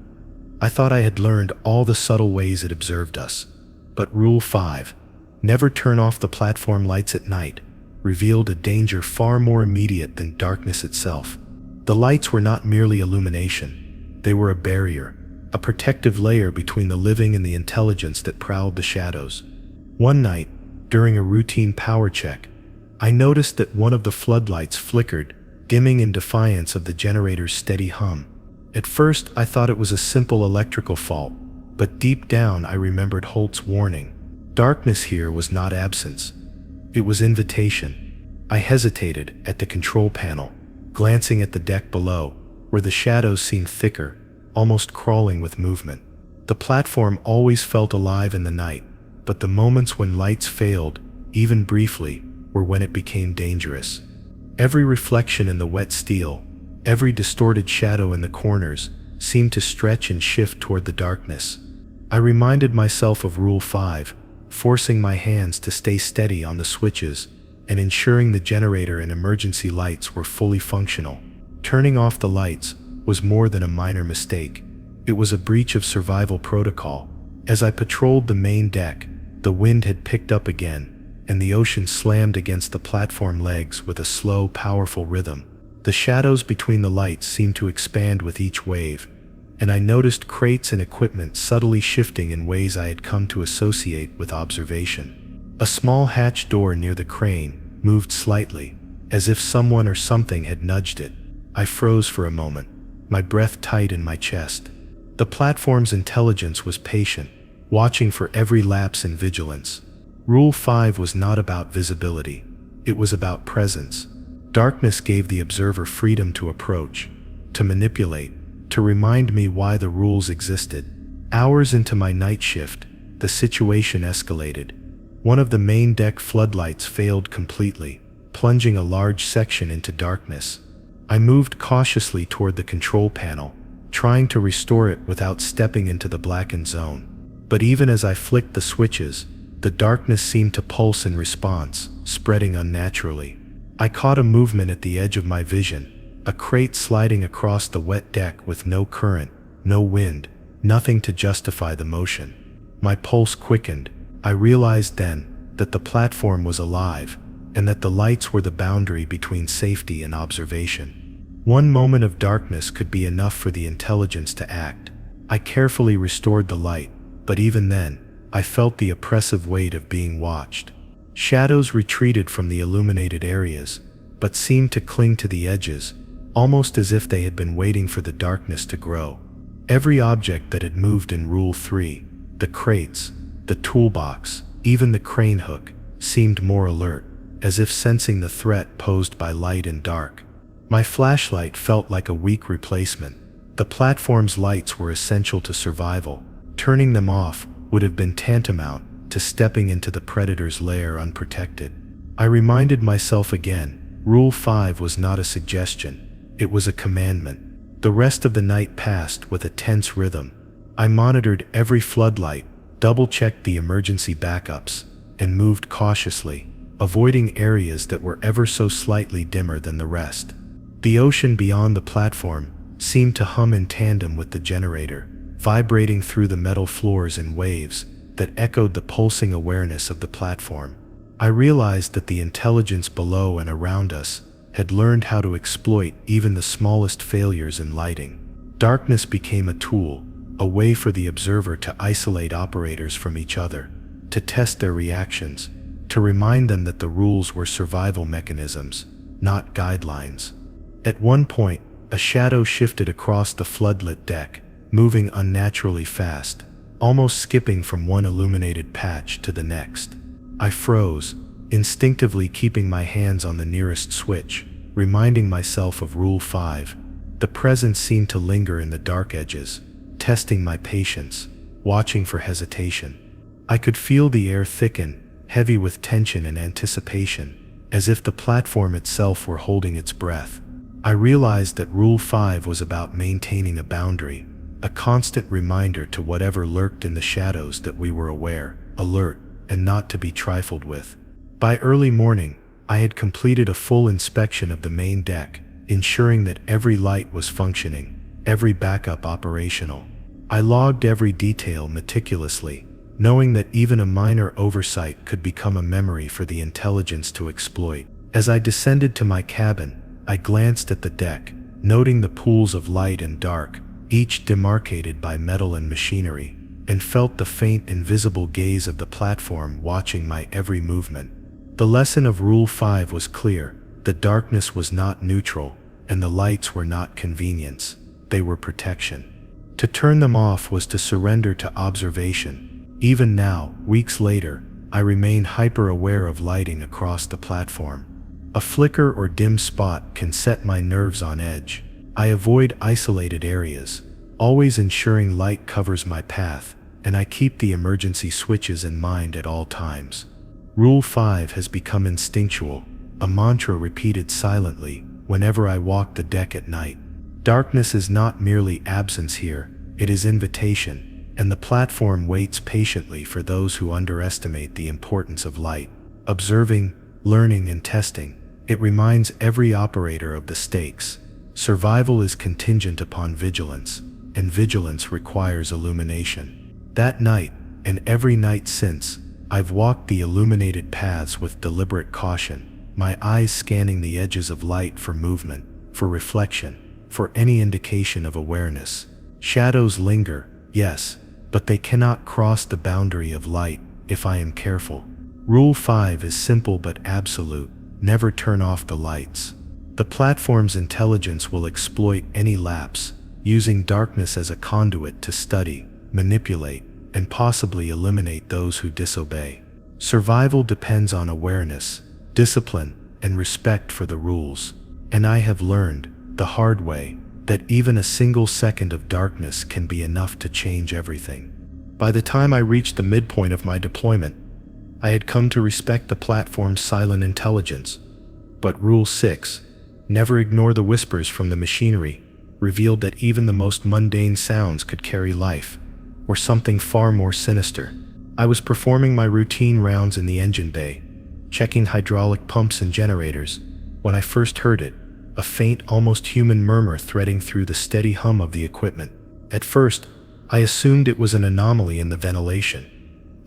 I thought I had learned all the subtle ways it observed us. But Rule 5, never turn off the platform lights at night, revealed a danger far more immediate than darkness itself. The lights were not merely illumination. They were a barrier, a protective layer between the living and the intelligence that prowled the shadows. One night, during a routine power check, I noticed that one of the floodlights flickered, dimming in defiance of the generator's steady hum. At first, I thought it was a simple electrical fault, but deep down I remembered Holt's warning. Darkness here was not absence. It was invitation. I hesitated at the control panel, glancing at the deck below, where the shadows seemed thicker, almost crawling with movement. The platform always felt alive in the night, but the moments when lights failed, even briefly, were when it became dangerous. Every reflection in the wet steel, every distorted shadow in the corners, seemed to stretch and shift toward the darkness. I reminded myself of Rule 5, forcing my hands to stay steady on the switches and ensuring the generator and emergency lights were fully functional. Turning off the lights was more than a minor mistake. It was a breach of survival protocol. As I patrolled the main deck, the wind had picked up again, and the ocean slammed against the platform legs with a slow, powerful rhythm. The shadows between the lights seemed to expand with each wave, and I noticed crates and equipment subtly shifting in ways I had come to associate with observation. A small hatch door near the crane moved slightly, as if someone or something had nudged it. I froze for a moment, my breath tight in my chest. The platform's intelligence was patient, watching for every lapse in vigilance. Rule 5 was not about visibility. It was about presence. Darkness gave the observer freedom to approach, to manipulate, to remind me why the rules existed. Hours into my night shift, the situation escalated. One of the main deck floodlights failed completely, plunging a large section into darkness. I moved cautiously toward the control panel, trying to restore it without stepping into the blackened zone. But even as I flicked the switches, the darkness seemed to pulse in response, spreading unnaturally. I caught a movement at the edge of my vision, a crate sliding across the wet deck with no current, no wind, nothing to justify the motion. My pulse quickened. I realized then that the platform was alive, and that the lights were the boundary between safety and observation. One moment of darkness could be enough for the intelligence to act. I carefully restored the light, but even then, I felt the oppressive weight of being watched. Shadows retreated from the illuminated areas, but seemed to cling to the edges, almost as if they had been waiting for the darkness to grow. Every object that had moved in Rule 3, the crates, the toolbox, even the crane hook, seemed more alert, as if sensing the threat posed by light and dark. My flashlight felt like a weak replacement. The platform's lights were essential to survival. Turning them off would have been tantamount to stepping into the predator's lair unprotected. I reminded myself again, Rule 5 was not a suggestion, it was a commandment. The rest of the night passed with a tense rhythm. I monitored every floodlight, double-checked the emergency backups, and moved cautiously, avoiding areas that were ever so slightly dimmer than the rest. The ocean beyond the platform seemed to hum in tandem with the generator, vibrating through the metal floors in waves that echoed the pulsing awareness of the platform. I realized that the intelligence below and around us had learned how to exploit even the smallest failures in lighting. Darkness became a tool, a way for the observer to isolate operators from each other, to test their reactions, to remind them that the rules were survival mechanisms, not guidelines. At one point, a shadow shifted across the floodlit deck, moving unnaturally fast, almost skipping from one illuminated patch to the next. I froze, instinctively keeping my hands on the nearest switch, reminding myself of Rule 5. The presence seemed to linger in the dark edges, testing my patience, watching for hesitation. I could feel the air thicken, heavy with tension and anticipation, as if the platform itself were holding its breath. I realized that Rule 5 was about maintaining a boundary, a constant reminder to whatever lurked in the shadows that we were aware, alert, and not to be trifled with. By early morning, I had completed a full inspection of the main deck, ensuring that every light was functioning, every backup operational. I logged every detail meticulously, knowing that even a minor oversight could become a memory for the intelligence to exploit. As I descended to my cabin, I glanced at the deck, noting the pools of light and dark, each demarcated by metal and machinery, and felt the faint invisible gaze of the platform watching my every movement. The lesson of Rule 5 was clear: the darkness was not neutral, and the lights were not convenience, they were protection. To turn them off was to surrender to observation. Even now, weeks later, I remain hyper-aware of lighting across the platform. A flicker or dim spot can set my nerves on edge. I avoid isolated areas, always ensuring light covers my path, and I keep the emergency switches in mind at all times. Rule 5 has become instinctual, a mantra repeated silently whenever I walk the deck at night. Darkness is not merely absence here, it is invitation, and the platform waits patiently for those who underestimate the importance of light. Observing, learning, and testing, it reminds every operator of the stakes. Survival is contingent upon vigilance, and vigilance requires illumination. That night, and every night since, I've walked the illuminated paths with deliberate caution, my eyes scanning the edges of light for movement, for reflection, for any indication of awareness. Shadows linger, yes, but they cannot cross the boundary of light if I am careful. Rule 5 is simple but absolute: never turn off the lights. The platform's intelligence will exploit any lapse, using darkness as a conduit to study, manipulate, and possibly eliminate those who disobey. Survival depends on awareness, discipline, and respect for the rules. And I have learned, the hard way, that even a single second of darkness can be enough to change everything. By the time I reached the midpoint of my deployment, I had come to respect the platform's silent intelligence. But Rule 6, never ignore the whispers from the machinery, revealed that even the most mundane sounds could carry life, or something far more sinister. I was performing my routine rounds in the engine bay, checking hydraulic pumps and generators, when I first heard it, a faint, almost human murmur threading through the steady hum of the equipment. At first, I assumed it was an anomaly in the ventilation,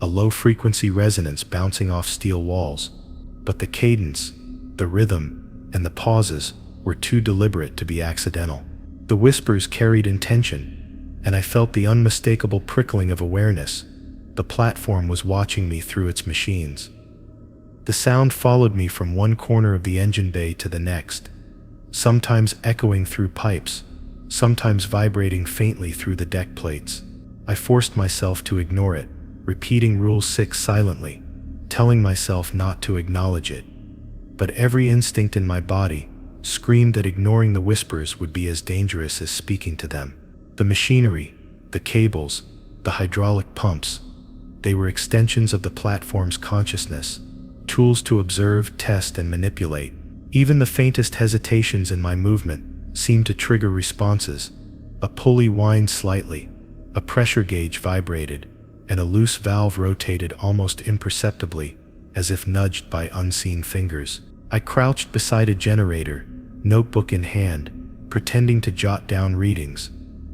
a low-frequency resonance bouncing off steel walls, but the cadence, the rhythm, and the pauses were too deliberate to be accidental. The whispers carried intention, and I felt the unmistakable prickling of awareness. The platform was watching me through its machines. The sound followed me from one corner of the engine bay to the next, sometimes echoing through pipes, sometimes vibrating faintly through the deck plates. I forced myself to ignore it, repeating Rule 6 silently, telling myself not to acknowledge it. But every instinct in my body screamed that ignoring the whispers would be as dangerous as speaking to them. The machinery, the cables, the hydraulic pumps, they were extensions of the platform's consciousness, tools to observe, test, and manipulate. Even the faintest hesitations in my movement seemed to trigger responses. A pulley whined slightly, a pressure gauge vibrated, and a loose valve rotated almost imperceptibly, as if nudged by unseen fingers. I crouched beside a generator, notebook in hand, pretending to jot down readings,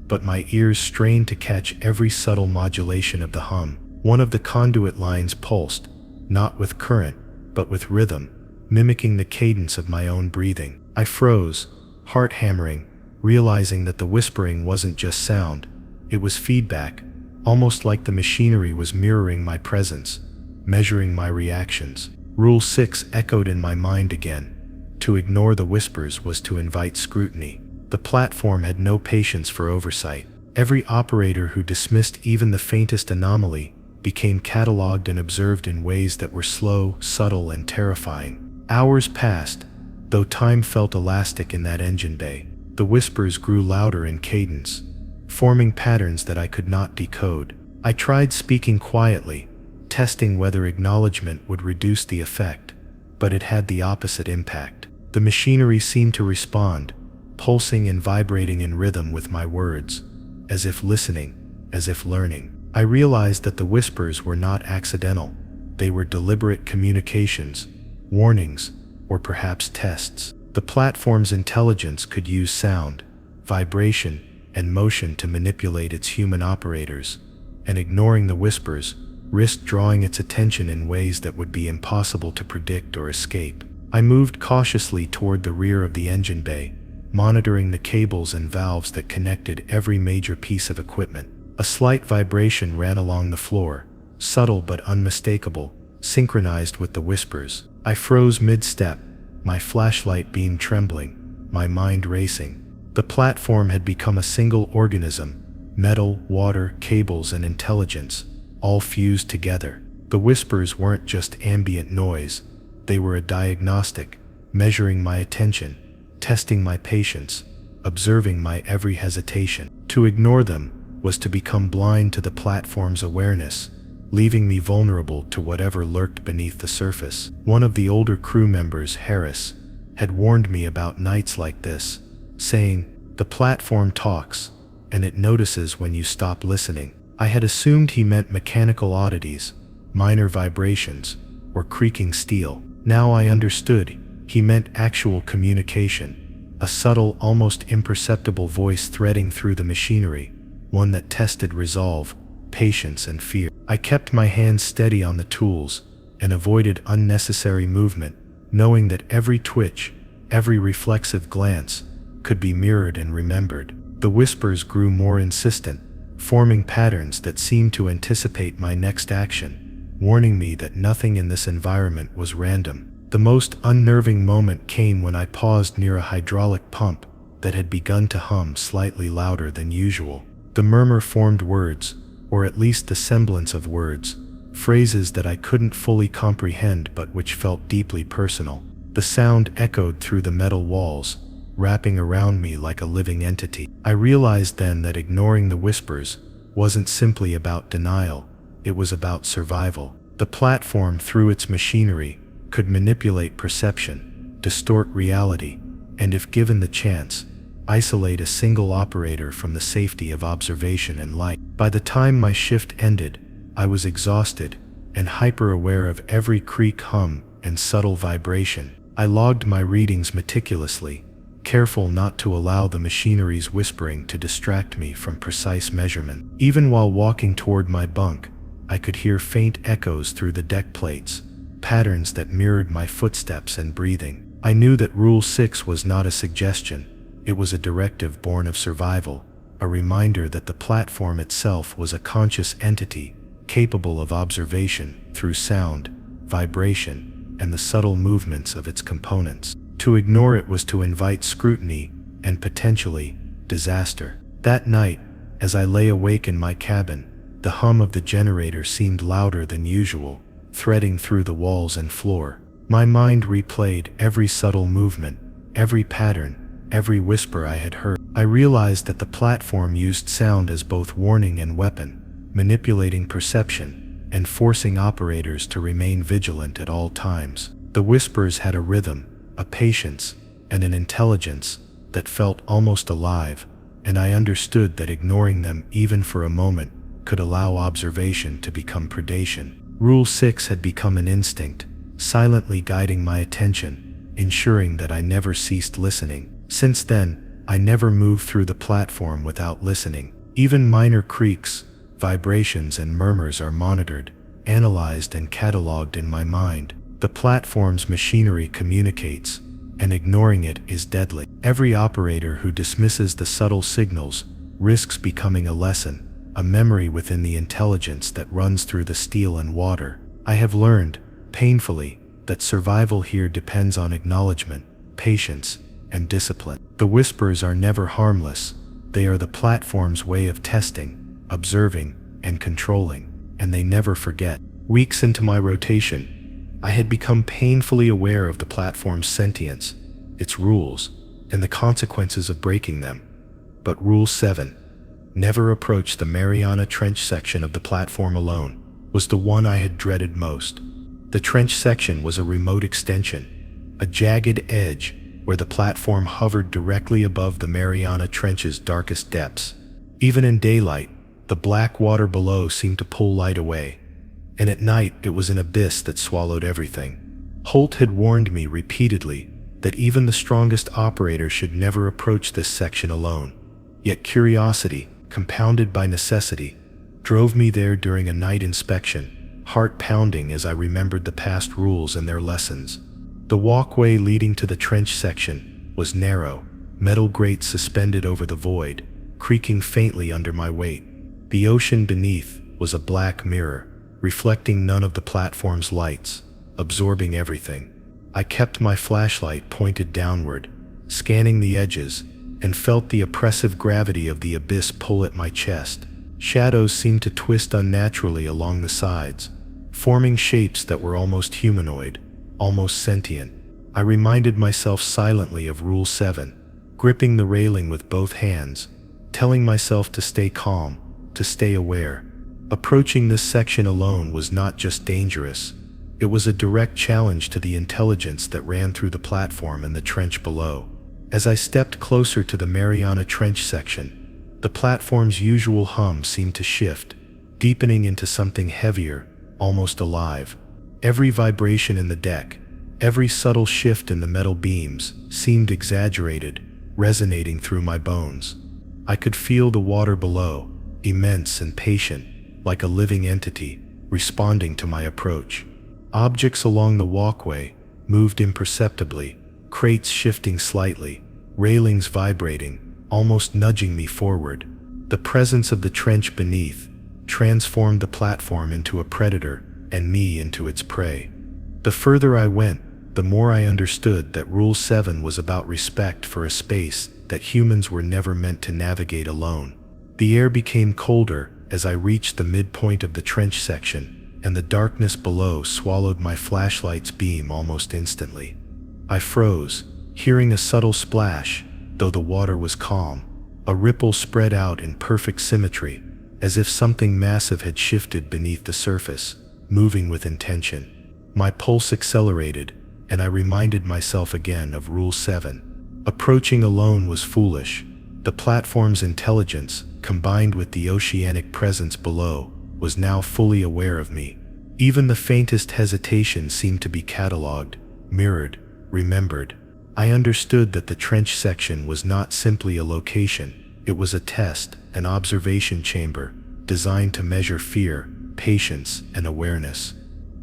but my ears strained to catch every subtle modulation of the hum. One of the conduit lines pulsed, not with current, but with rhythm, mimicking the cadence of my own breathing. I froze, heart hammering, realizing that the whispering wasn't just sound, it was feedback, almost like the machinery was mirroring my presence, measuring my reactions. Rule 6 echoed in my mind again. To ignore the whispers was to invite scrutiny. The platform had no patience for oversight. Every operator who dismissed even the faintest anomaly became cataloged and observed in ways that were slow, subtle, and terrifying. Hours passed, though time felt elastic in that engine bay. The whispers grew louder in cadence, forming patterns that I could not decode. I tried speaking quietly, testing whether acknowledgement would reduce the effect, but it had the opposite impact. The machinery seemed to respond, pulsing and vibrating in rhythm with my words, as if listening, as if learning. I realized that the whispers were not accidental. They were deliberate communications, warnings, or perhaps tests. The platform's intelligence could use sound, vibration, and motioned to manipulate its human operators, and ignoring the whispers, risked drawing its attention in ways that would be impossible to predict or escape. I moved cautiously toward the rear of the engine bay, monitoring the cables and valves that connected every major piece of equipment. A slight vibration ran along the floor, subtle but unmistakable, synchronized with the whispers. I froze mid-step, my flashlight beam trembling, my mind racing. The platform had become a single organism, metal, water, cables, and intelligence, all fused together. The whispers weren't just ambient noise, they were a diagnostic, measuring my attention, testing my patience, observing my every hesitation. To ignore them was to become blind to the platform's awareness, leaving me vulnerable to whatever lurked beneath the surface. One of the older crew members, Harris, had warned me about nights like this, saying, "The platform talks, and it notices when you stop listening." I had assumed he meant mechanical oddities, minor vibrations, or creaking steel. Now I understood, he meant actual communication, a subtle, almost imperceptible voice threading through the machinery, one that tested resolve, patience, and fear. I kept my hands steady on the tools and avoided unnecessary movement, knowing that every twitch, every reflexive glance, could be mirrored and remembered. The whispers grew more insistent, forming patterns that seemed to anticipate my next action, warning me that nothing in this environment was random. The most unnerving moment came when I paused near a hydraulic pump that had begun to hum slightly louder than usual. The murmur formed words, or at least the semblance of words, phrases that I couldn't fully comprehend but which felt deeply personal. The sound echoed through the metal walls, wrapping around me like a living entity. I realized then that ignoring the whispers wasn't simply about denial, it was about survival. The platform, through its machinery, could manipulate perception, distort reality, and if given the chance, isolate a single operator from the safety of observation and light. By the time my shift ended, I was exhausted and hyper-aware of every creak, hum, and subtle vibration. I logged my readings meticulously, careful not to allow the machinery's whispering to distract me from precise measurement. Even while walking toward my bunk, I could hear faint echoes through the deck plates, patterns that mirrored my footsteps and breathing. I knew that Rule 6 was not a suggestion, it was a directive born of survival, a reminder that the platform itself was a conscious entity, capable of observation through sound, vibration, and the subtle movements of its components. To ignore it was to invite scrutiny and potentially disaster. That night, as I lay awake in my cabin, the hum of the generator seemed louder than usual, threading through the walls and floor. My mind replayed every subtle movement, every pattern, every whisper I had heard. I realized that the platform used sound as both warning and weapon, manipulating perception and forcing operators to remain vigilant at all times. The whispers had a rhythm, a patience, and an intelligence that felt almost alive, and I understood that ignoring them even for a moment could allow observation to become predation. Rule 6 had become an instinct, silently guiding my attention, ensuring that I never ceased listening. Since then, I never moved through the platform without listening. Even minor creaks, vibrations, and murmurs are monitored, analyzed, and cataloged in my mind. The platform's machinery communicates, and ignoring it is deadly. Every operator who dismisses the subtle signals risks becoming a lesson, a memory within the intelligence that runs through the steel and water. I have learned, painfully, that survival here depends on acknowledgement, patience, and discipline. The whispers are never harmless, they are the platform's way of testing, observing, and controlling, and they never forget. Weeks into my rotation, I had become painfully aware of the platform's sentience, its rules, and the consequences of breaking them. But Rule 7, never approach the Mariana Trench section of the platform alone, was the one I had dreaded most. The trench section was a remote extension, a jagged edge where the platform hovered directly above the Mariana Trench's darkest depths. Even in daylight, the black water below seemed to pull light away, and at night it was an abyss that swallowed everything. Holt had warned me repeatedly that even the strongest operator should never approach this section alone. Yet curiosity, compounded by necessity, drove me there during a night inspection, heart pounding as I remembered the past rules and their lessons. The walkway leading to the trench section was narrow, metal grates suspended over the void, creaking faintly under my weight. The ocean beneath was a black mirror, reflecting none of the platform's lights, absorbing everything. I kept my flashlight pointed downward, scanning the edges, and felt the oppressive gravity of the abyss pull at my chest. Shadows seemed to twist unnaturally along the sides, forming shapes that were almost humanoid, almost sentient. I reminded myself silently of Rule 7, gripping the railing with both hands, telling myself to stay calm, to stay aware. Approaching this section alone was not just dangerous, it was a direct challenge to the intelligence that ran through the platform and the trench below. As I stepped closer to the Mariana Trench section, the platform's usual hum seemed to shift, deepening into something heavier, almost alive. Every vibration in the deck, every subtle shift in the metal beams, seemed exaggerated, resonating through my bones. I could feel the water below, immense and patient, like a living entity, responding to my approach. Objects along the walkway moved imperceptibly, crates shifting slightly, railings vibrating, almost nudging me forward. The presence of the trench beneath transformed the platform into a predator and me into its prey. The further I went, the more I understood that Rule 7 was about respect for a space that humans were never meant to navigate alone. The air became colder as I reached the midpoint of the trench section, and the darkness below swallowed my flashlight's beam almost instantly. I froze, hearing a subtle splash, though the water was calm. A ripple spread out in perfect symmetry, as if something massive had shifted beneath the surface, moving with intention. My pulse accelerated, and I reminded myself again of Rule 7. Approaching alone was foolish. The platform's intelligence, combined with the oceanic presence below, was now fully aware of me. Even the faintest hesitation seemed to be catalogued, mirrored, remembered. I understood that the trench section was not simply a location, it was a test, an observation chamber, designed to measure fear, patience, and awareness.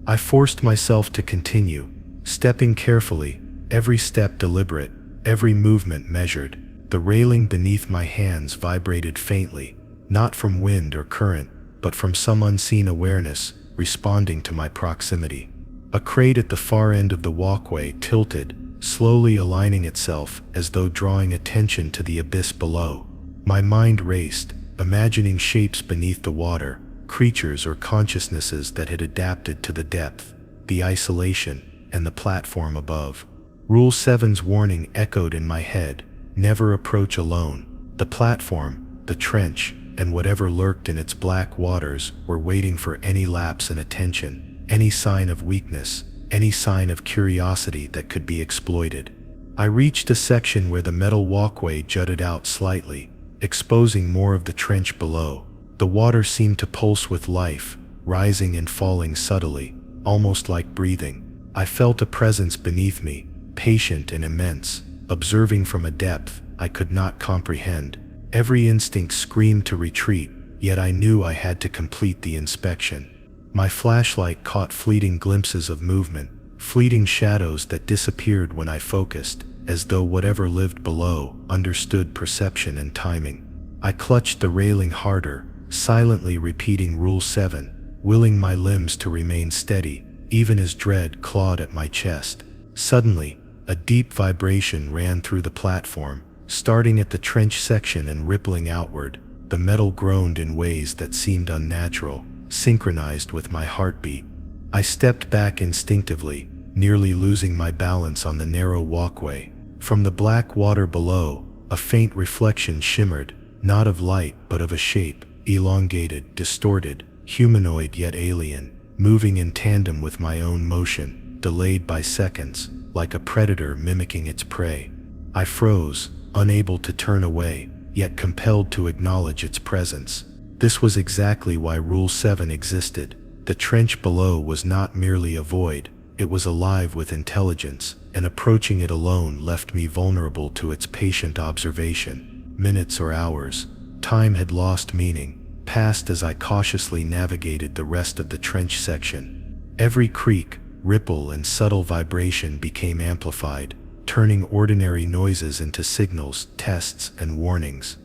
I forced myself to continue, stepping carefully, every step deliberate, every movement measured. The railing beneath my hands vibrated faintly, not from wind or current, but from some unseen awareness, responding to my proximity. A crate at the far end of the walkway tilted, slowly aligning itself as though drawing attention to the abyss below. My mind raced, imagining shapes beneath the water, creatures or consciousnesses that had adapted to the depth, the isolation, and the platform above. Rule 7's warning echoed in my head: never approach alone. The platform, the trench, and whatever lurked in its black waters were waiting for any lapse in attention, any sign of weakness, any sign of curiosity that could be exploited. I reached a section where the metal walkway jutted out slightly, exposing more of the trench below. The water seemed to pulse with life, rising and falling subtly, almost like breathing. I felt a presence beneath me, patient and immense, observing from a depth I could not comprehend. Every instinct screamed to retreat, yet I knew I had to complete the inspection. My flashlight caught fleeting glimpses of movement, fleeting shadows that disappeared when I focused, as though whatever lived below understood perception and timing. I clutched the railing harder, silently repeating Rule 7, willing my limbs to remain steady, even as dread clawed at my chest. Suddenly, a deep vibration ran through the platform, starting at the trench section and rippling outward. The metal groaned in ways that seemed unnatural, synchronized with my heartbeat. I stepped back instinctively, nearly losing my balance on the narrow walkway. From the black water below, a faint reflection shimmered, not of light but of a shape, elongated, distorted, humanoid yet alien, moving in tandem with my own motion, delayed by seconds, like a predator mimicking its prey. I froze, unable to turn away, yet compelled to acknowledge its presence. This was exactly why Rule 7 existed. The trench below was not merely a void, it was alive with intelligence, and approaching it alone left me vulnerable to its patient observation. minutes or hours. Time had lost meaning, passed as I cautiously navigated the rest of the trench section. Every creak, ripple, and subtle vibration became amplified, turning ordinary noises into signals, tests, and warnings.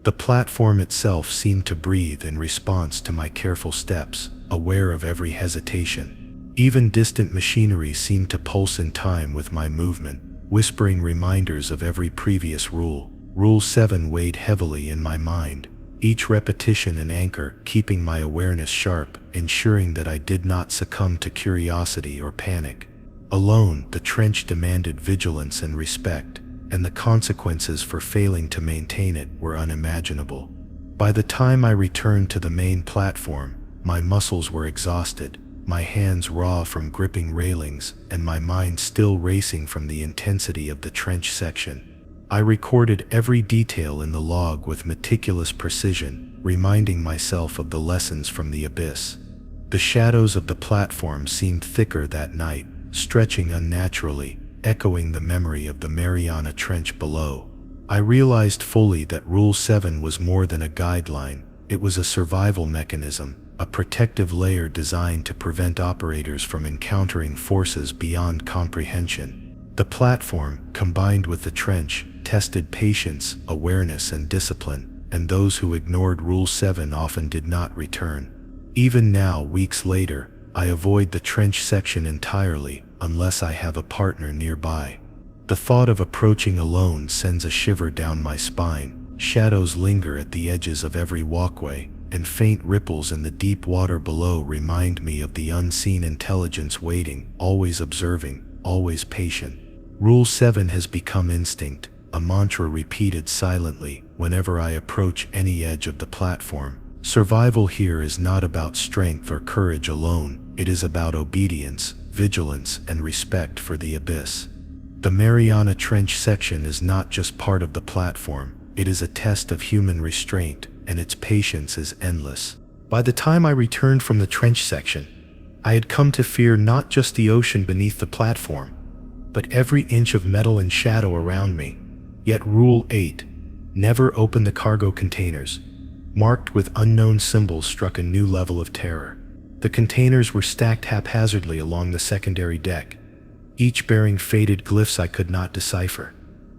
The platform itself seemed to breathe in response to my careful steps, aware of every hesitation. Even distant machinery seemed to pulse in time with my movement, whispering reminders of every previous rule. Rule 7 weighed heavily in my mind, each repetition an anchor, keeping my awareness sharp, ensuring that I did not succumb to curiosity or panic. Alone, the trench demanded vigilance and respect, and the consequences for failing to maintain it were unimaginable. By the time I returned to the main platform, my muscles were exhausted, my hands raw from gripping railings, and my mind still racing from the intensity of the trench section. I recorded every detail in the log with meticulous precision, reminding myself of the lessons from the abyss. The shadows of the platform seemed thicker that night, stretching unnaturally, echoing the memory of the Mariana Trench below. I realized fully that Rule 7 was more than a guideline. It was a survival mechanism, a protective layer designed to prevent operators from encountering forces beyond comprehension. The platform, combined with the trench, tested patience, awareness, and discipline, and those who ignored Rule 7 often did not return. Even now, weeks later, I avoid the trench section entirely unless I have a partner nearby. The thought of approaching alone sends a shiver down my spine. Shadows linger at the edges of every walkway, and faint ripples in the deep water below remind me of the unseen intelligence waiting, always observing, always patient. Rule 7 has become instinct, a mantra repeated silently whenever I approach any edge of the platform. Survival here is not about strength or courage alone, it is about obedience, vigilance, and respect for the abyss. The Mariana Trench section is not just part of the platform, it is a test of human restraint, and its patience is endless. By the time I returned from the trench section, I had come to fear not just the ocean beneath the platform, but every inch of metal and shadow around me. Yet Rule 8, never open the cargo containers, marked with unknown symbols, struck a new level of terror. The containers were stacked haphazardly along the secondary deck, each bearing faded glyphs I could not decipher,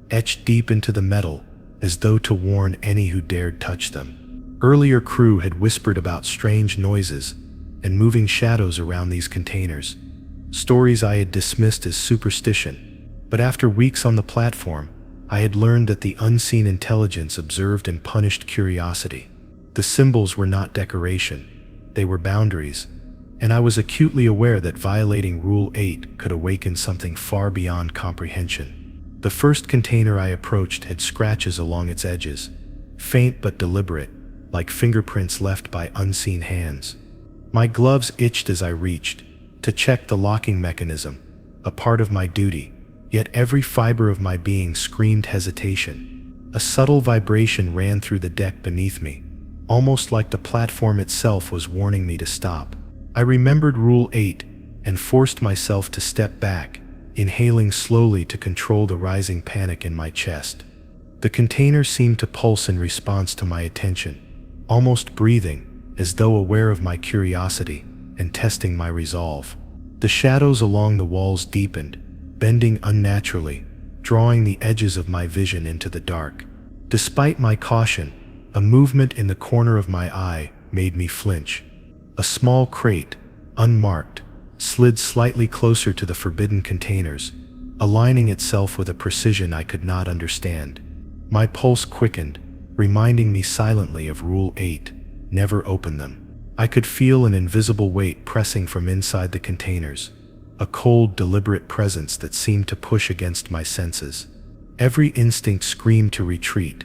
etched deep into the metal as though to warn any who dared touch them. Earlier crew had whispered about strange noises and moving shadows around these containers, stories I had dismissed as superstition. But after weeks on the platform, I had learned that the unseen intelligence observed and punished curiosity. The symbols were not decoration, they were boundaries, and I was acutely aware that violating Rule 8 could awaken something far beyond comprehension. The first container I approached had scratches along its edges, faint but deliberate, like fingerprints left by unseen hands. My gloves itched as I reached, to check the locking mechanism, a part of my duty, yet every fiber of my being screamed hesitation. A subtle vibration ran through the deck beneath me, almost like the platform itself was warning me to stop. I remembered Rule 8 and forced myself to step back, inhaling slowly to control the rising panic in my chest. The container seemed to pulse in response to my attention, almost breathing, as though aware of my curiosity and testing my resolve. The shadows along the walls deepened, bending unnaturally, drawing the edges of my vision into the dark. Despite my caution, a movement in the corner of my eye made me flinch. A small crate, unmarked, slid slightly closer to the forbidden containers, aligning itself with a precision I could not understand. My pulse quickened, reminding me silently of Rule 8, never open them. I could feel an invisible weight pressing from inside the containers, a cold, deliberate presence that seemed to push against my senses. Every instinct screamed to retreat,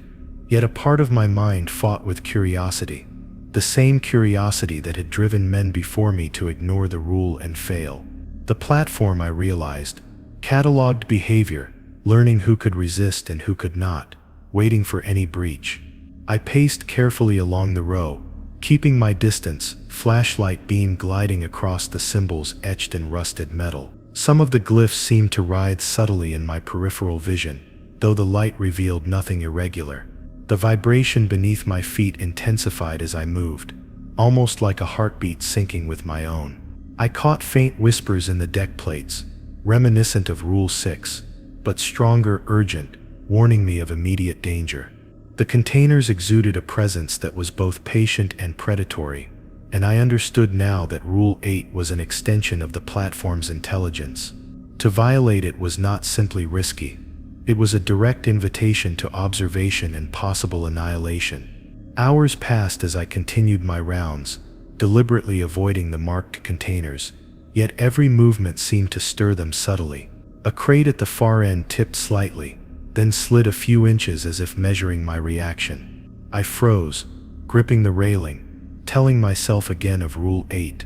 yet a part of my mind fought with curiosity, the same curiosity that had driven men before me to ignore the rule and fail. The platform, I realized, cataloged behavior, learning who could resist and who could not, waiting for any breach. I paced carefully along the row, keeping my distance, flashlight beam gliding across the symbols etched in rusted metal. Some of the glyphs seemed to writhe subtly in my peripheral vision, though the light revealed nothing irregular. The vibration beneath my feet intensified as I moved, almost like a heartbeat syncing with my own. I caught faint whispers in the deck plates, reminiscent of Rule 6, but stronger, urgent, warning me of immediate danger. The containers exuded a presence that was both patient and predatory, and I understood now that Rule 8 was an extension of the platform's intelligence. To violate it was not simply risky. It was a direct invitation to observation and possible annihilation. Hours passed as I continued my rounds, deliberately avoiding the marked containers, yet every movement seemed to stir them subtly. A crate at the far end tipped slightly, then slid a few inches as if measuring my reaction. I froze, gripping the railing, telling myself again of Rule 8.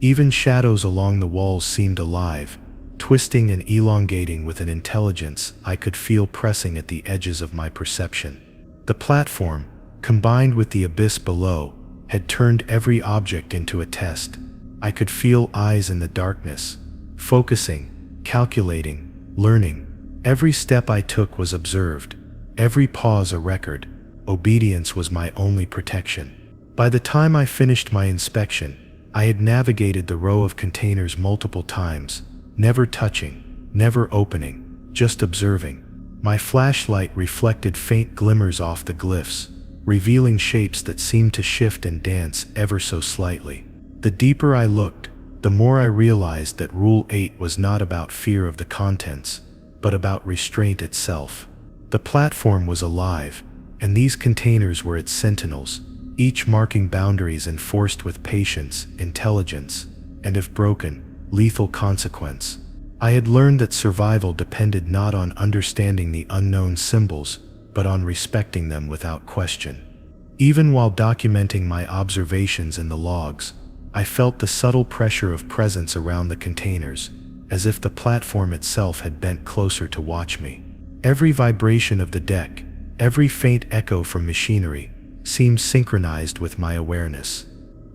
Even shadows along the walls seemed alive, twisting and elongating with an intelligence I could feel pressing at the edges of my perception. The platform, combined with the abyss below, had turned every object into a test. I could feel eyes in the darkness, focusing, calculating, learning. Every step I took was observed, every pause a record. Obedience was my only protection. By the time I finished my inspection, I had navigated the row of containers multiple times, never touching, never opening, just observing. My flashlight reflected faint glimmers off the glyphs, revealing shapes that seemed to shift and dance ever so slightly. The deeper I looked, the more I realized that Rule 8 was not about fear of the contents, but about restraint itself. The platform was alive, and these containers were its sentinels, each marking boundaries enforced with patience, intelligence, and if broken, lethal consequence. I had learned that survival depended not on understanding the unknown symbols, but on respecting them without question. Even while documenting my observations in the logs, I felt the subtle pressure of presence around the containers, as if the platform itself had bent closer to watch me. Every vibration of the deck, every faint echo from machinery, seemed synchronized with my awareness.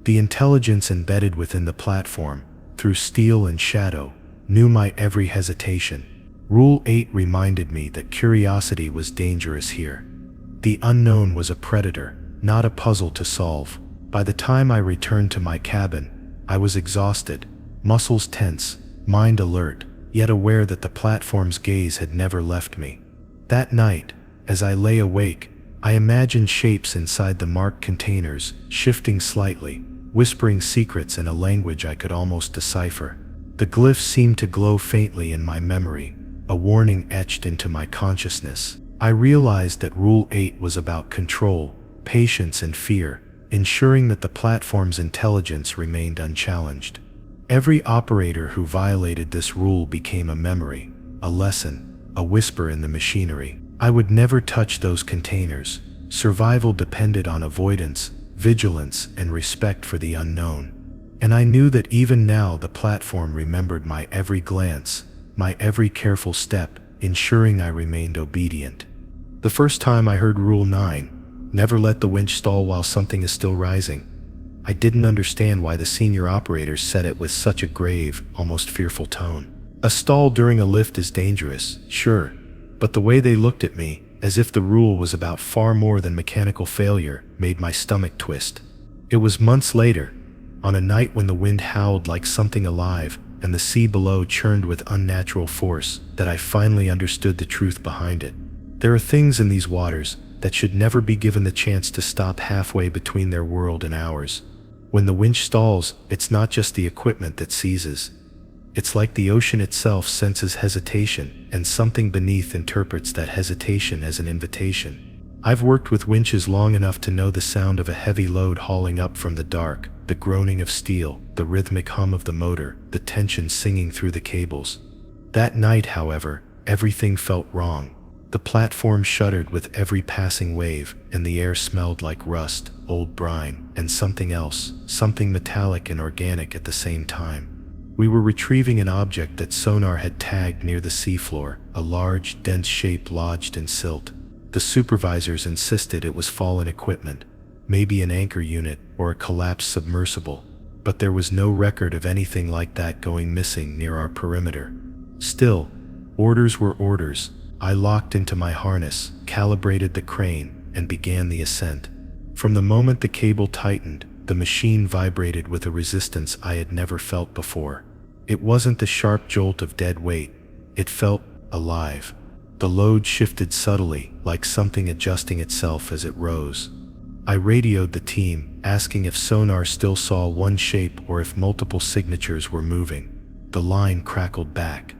The intelligence embedded within the platform, through steel and shadow, knew my every hesitation. Rule 8 reminded me that curiosity was dangerous here. The unknown was a predator, not a puzzle to solve. By the time I returned to my cabin, I was exhausted, muscles tense, mind alert, yet aware that the platform's gaze had never left me. That night, as I lay awake, I imagined shapes inside the marked containers, shifting slightly, whispering secrets in a language I could almost decipher. The glyphs seemed to glow faintly in my memory, a warning etched into my consciousness. I realized that Rule 8 was about control, patience, and fear, ensuring that the platform's intelligence remained unchallenged. Every operator who violated this rule became a memory, a lesson, a whisper in the machinery. I would never touch those containers. Survival depended on avoidance, vigilance, and respect for the unknown. And I knew that even now the platform remembered my every glance, my every careful step, ensuring I remained obedient. The first time I heard Rule 9, never let the winch stall while something is still rising, I didn't understand why the senior operators said it with such a grave, almost fearful tone. A stall during a lift is dangerous, sure, but the way they looked at me, as if the rule was about far more than mechanical failure, made my stomach twist. It was months later, on a night when the wind howled like something alive and the sea below churned with unnatural force, that I finally understood the truth behind it. There are things in these waters that should never be given the chance to stop halfway between their world and ours. When the winch stalls, it's not just the equipment that seizes. It's like the ocean itself senses hesitation, and something beneath interprets that hesitation as an invitation. I've worked with winches long enough to know the sound of a heavy load hauling up from the dark, the groaning of steel, the rhythmic hum of the motor, the tension singing through the cables. That night, however, everything felt wrong. The platform shuddered with every passing wave, and the air smelled like rust, old brine, and something else, something metallic and organic at the same time. We were retrieving an object that sonar had tagged near the seafloor, a large, dense shape lodged in silt. The supervisors insisted it was fallen equipment, maybe an anchor unit or a collapsed submersible, but there was no record of anything like that going missing near our perimeter. Still, orders were orders. I locked into my harness, calibrated the crane, and began the ascent. From the moment the cable tightened, the machine vibrated with a resistance I had never felt before. It wasn't the sharp jolt of dead weight. It felt alive. The load shifted subtly, like something adjusting itself as it rose. I radioed the team, asking if sonar still saw one shape or if multiple signatures were moving. The line crackled back.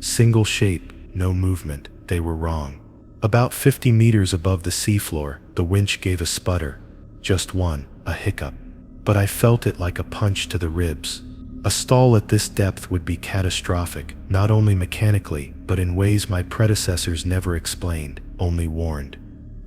Single shape, no movement. They were wrong. About 50 meters above the seafloor, the winch gave a sputter. Just one, a hiccup. But I felt it like a punch to the ribs. A stall at this depth would be catastrophic, not only mechanically, but in ways my predecessors never explained, only warned.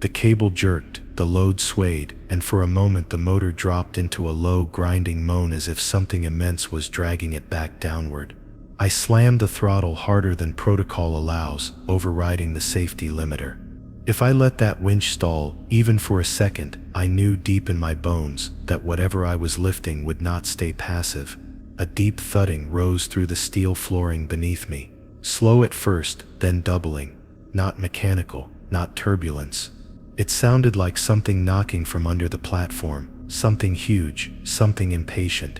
The cable jerked, the load swayed, and for a moment the motor dropped into a low, grinding moan as if something immense was dragging it back downward. I slammed the throttle harder than protocol allows, overriding the safety limiter. If I let that winch stall, even for a second, I knew deep in my bones that whatever I was lifting would not stay passive. A deep thudding rose through the steel flooring beneath me. Slow at first, then doubling. Not mechanical, not turbulence. It sounded like something knocking from under the platform, something huge, something impatient.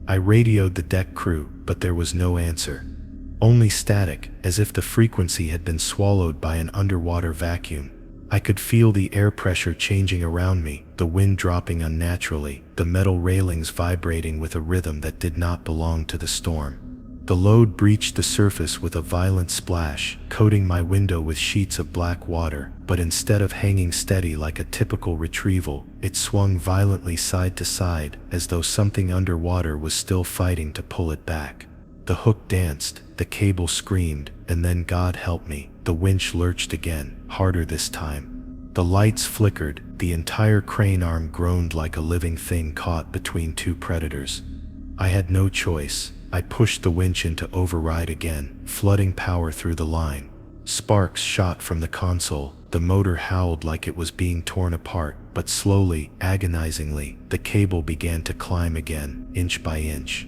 I radioed the deck crew, but there was no answer. Only static, as if the frequency had been swallowed by an underwater vacuum. I could feel the air pressure changing around me, the wind dropping unnaturally, the metal railings vibrating with a rhythm that did not belong to the storm. The load breached the surface with a violent splash, coating my window with sheets of black water, but instead of hanging steady like a typical retrieval, it swung violently side to side, as though something underwater was still fighting to pull it back. The hook danced, the cable screamed, and then, God help me, the winch lurched again, harder this time. The lights flickered, the entire crane arm groaned like a living thing caught between two predators. I had no choice. I pushed the winch into override again, flooding power through the line. Sparks shot from the console. The motor howled like it was being torn apart, but slowly, agonizingly, the cable began to climb again, inch by inch.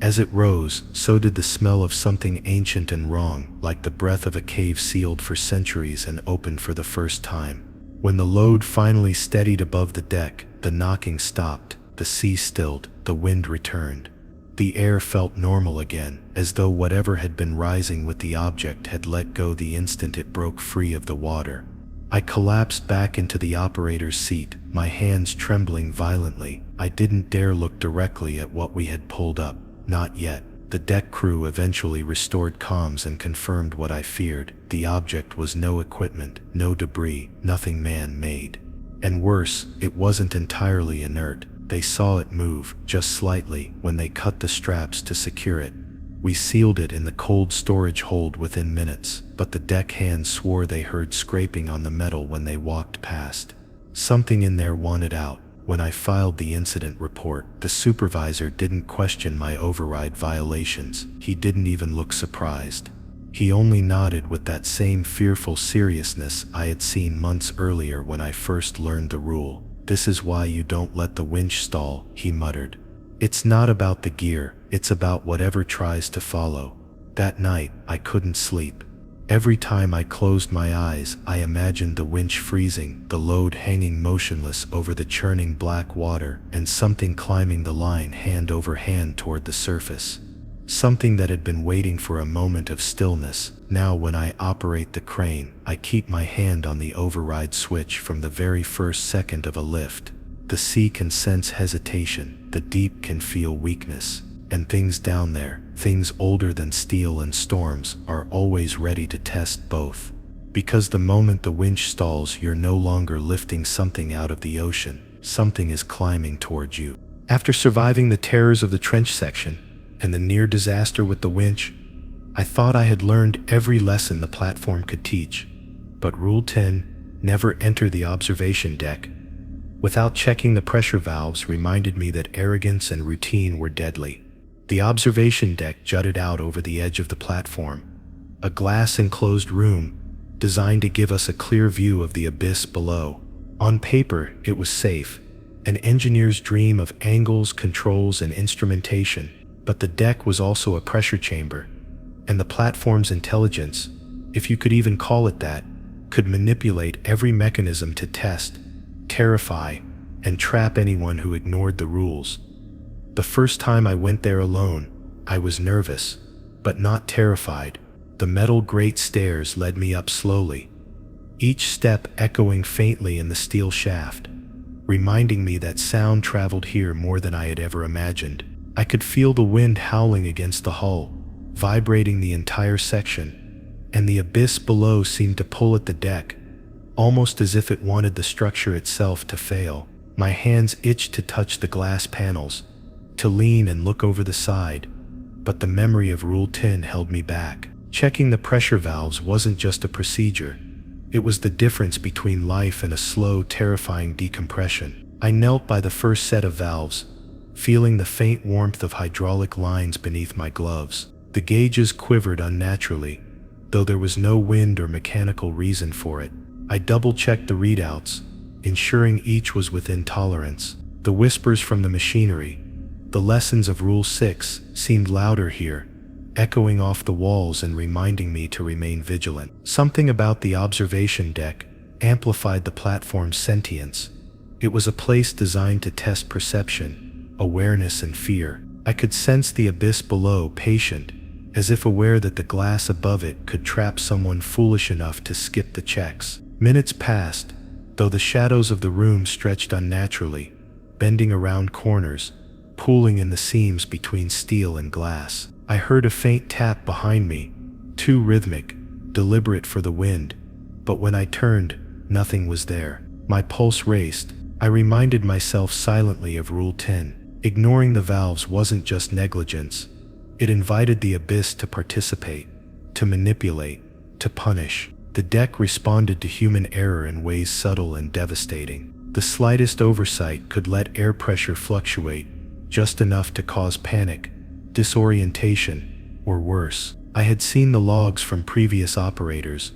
As it rose, so did the smell of something ancient and wrong, like the breath of a cave sealed for centuries and opened for the first time. When the load finally steadied above the deck, the knocking stopped, the sea stilled, the wind returned. The air felt normal again, as though whatever had been rising with the object had let go the instant it broke free of the water. I collapsed back into the operator's seat, my hands trembling violently. I didn't dare look directly at what we had pulled up. Not yet. The deck crew eventually restored comms and confirmed what I feared. The object was no equipment, no debris, nothing man-made. And worse, it wasn't entirely inert. They saw it move, just slightly, when they cut the straps to secure it. We sealed it in the cold storage hold within minutes, but the deck hands swore they heard scraping on the metal when they walked past. Something in there wanted out. When I filed the incident report, the supervisor didn't question my override violations. He didn't even look surprised. He only nodded with that same fearful seriousness I had seen months earlier when I first learned the rule. "This is why you don't let the winch stall," he muttered. "It's not about the gear, it's about whatever tries to follow." That night, I couldn't sleep. Every time I closed my eyes, I imagined the winch freezing, the load hanging motionless over the churning black water, and something climbing the line hand over hand toward the surface. Something that had been waiting for a moment of stillness. Now when I operate the crane, I keep my hand on the override switch from the very first second of a lift. The sea can sense hesitation, the deep can feel weakness, and things down there, things older than steel and storms, are always ready to test both. Because the moment the winch stalls, you're no longer lifting something out of the ocean, something is climbing towards you. After surviving the terrors of the trench section, and the near disaster with the winch, I thought I had learned every lesson the platform could teach. But Rule 10, never enter the observation deck, without checking the pressure valves, reminded me that arrogance and routine were deadly. The observation deck jutted out over the edge of the platform, a glass-enclosed room designed to give us a clear view of the abyss below. On paper, it was safe, an engineer's dream of angles, controls, and instrumentation. But the deck was also a pressure chamber, and the platform's intelligence, if you could even call it that, could manipulate every mechanism to test, terrify, and trap anyone who ignored the rules. The first time I went there alone, I was nervous, but not terrified. The metal grate stairs led me up slowly, each step echoing faintly in the steel shaft, reminding me that sound traveled here more than I had ever imagined. I could feel the wind howling against the hull, vibrating the entire section, and the abyss below seemed to pull at the deck, almost as if it wanted the structure itself to fail. My hands itched to touch the glass panels, to lean and look over the side, but the memory of Rule 10 held me back. Checking the pressure valves wasn't just a procedure. It was the difference between life and a slow, terrifying decompression. I knelt by the first set of valves, feeling the faint warmth of hydraulic lines beneath my gloves. The gauges quivered unnaturally, though there was no wind or mechanical reason for it. I double-checked the readouts, ensuring each was within tolerance. The whispers from the machinery, the lessons of Rule 6, seemed louder here, echoing off the walls and reminding me to remain vigilant. Something about the observation deck amplified the platform's sentience. It was a place designed to test perception, awareness, and fear. I could sense the abyss below, patient, as if aware that the glass above it could trap someone foolish enough to skip the checks. Minutes passed, though the shadows of the room stretched unnaturally, bending around corners, pooling in the seams between steel and glass. I heard a faint tap behind me, too rhythmic, deliberate for the wind, but when I turned, nothing was there. My pulse raced. I reminded myself silently of Rule 10. Ignoring the valves wasn't just negligence. It invited the abyss to participate, to manipulate, to punish. The deck responded to human error in ways subtle and devastating. The slightest oversight could let air pressure fluctuate, just enough to cause panic, disorientation, or worse. I had seen the logs from previous operators,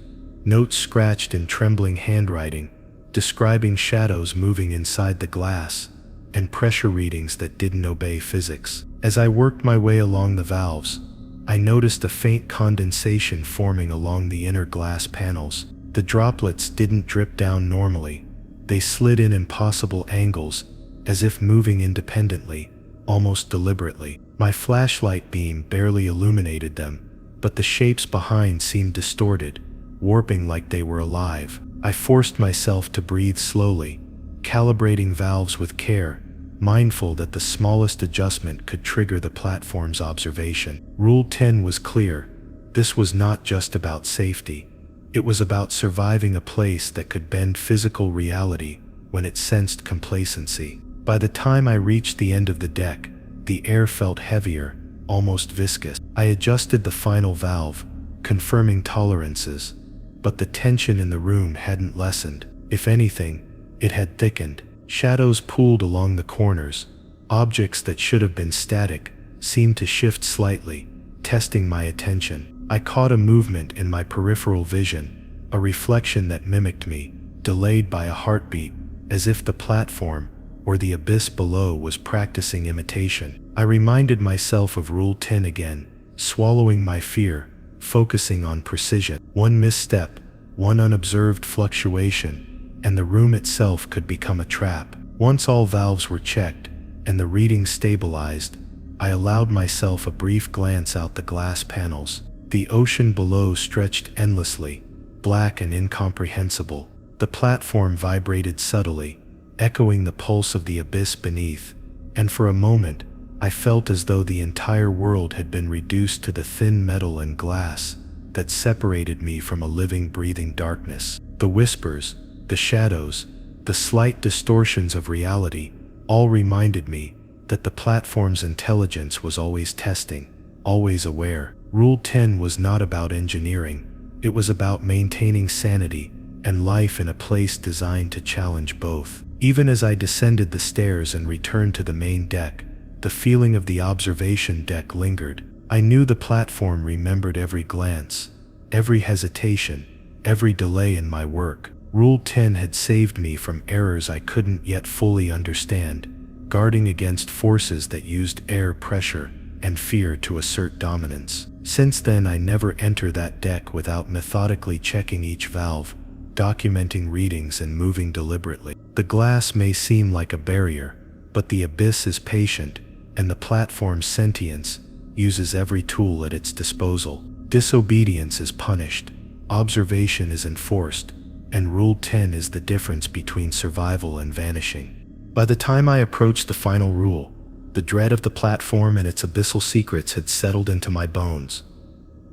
notes scratched in trembling handwriting, describing shadows moving inside the glass, and pressure readings that didn't obey physics. As I worked my way along the valves, I noticed a faint condensation forming along the inner glass panels. The droplets didn't drip down normally. They slid in impossible angles, as if moving independently, almost deliberately. My flashlight beam barely illuminated them, but the shapes behind seemed distorted, warping like they were alive. I forced myself to breathe slowly, calibrating valves with care, mindful that the smallest adjustment could trigger the platform's observation. Rule 10 was clear. This was not just about safety. It was about surviving a place that could bend physical reality when it sensed complacency. By the time I reached the end of the deck, the air felt heavier, almost viscous. I adjusted the final valve, confirming tolerances, but the tension in the room hadn't lessened. If anything, it had thickened. Shadows pooled along the corners. Objects that should have been static seemed to shift slightly, testing my attention. I caught a movement in my peripheral vision, a reflection that mimicked me, delayed by a heartbeat, as if the platform, or the abyss below, was practicing imitation. I reminded myself of Rule 10 again, swallowing my fear, focusing on precision. One misstep, one unobserved fluctuation, and the room itself could become a trap. Once all valves were checked, and the reading stabilized, I allowed myself a brief glance out the glass panels. The ocean below stretched endlessly, black and incomprehensible. The platform vibrated subtly, echoing the pulse of the abyss beneath, and for a moment, I felt as though the entire world had been reduced to the thin metal and glass that separated me from a living, breathing darkness. The whispers, the shadows, the slight distortions of reality, all reminded me that the platform's intelligence was always testing, always aware. Rule 10 was not about engineering. It was about maintaining sanity and life in a place designed to challenge both. Even as I descended the stairs and returned to the main deck, the feeling of the observation deck lingered. I knew the platform remembered every glance, every hesitation, every delay in my work. Rule 10 had saved me from errors I couldn't yet fully understand, guarding against forces that used air pressure and fear to assert dominance. Since then, I never enter that deck without methodically checking each valve, documenting readings and moving deliberately. The glass may seem like a barrier, but the abyss is patient, and the platform's sentience uses every tool at its disposal. Disobedience is punished, observation is enforced, and Rule 10 is the difference between survival and vanishing. By the time I approached the final rule, the dread of the platform and its abyssal secrets had settled into my bones.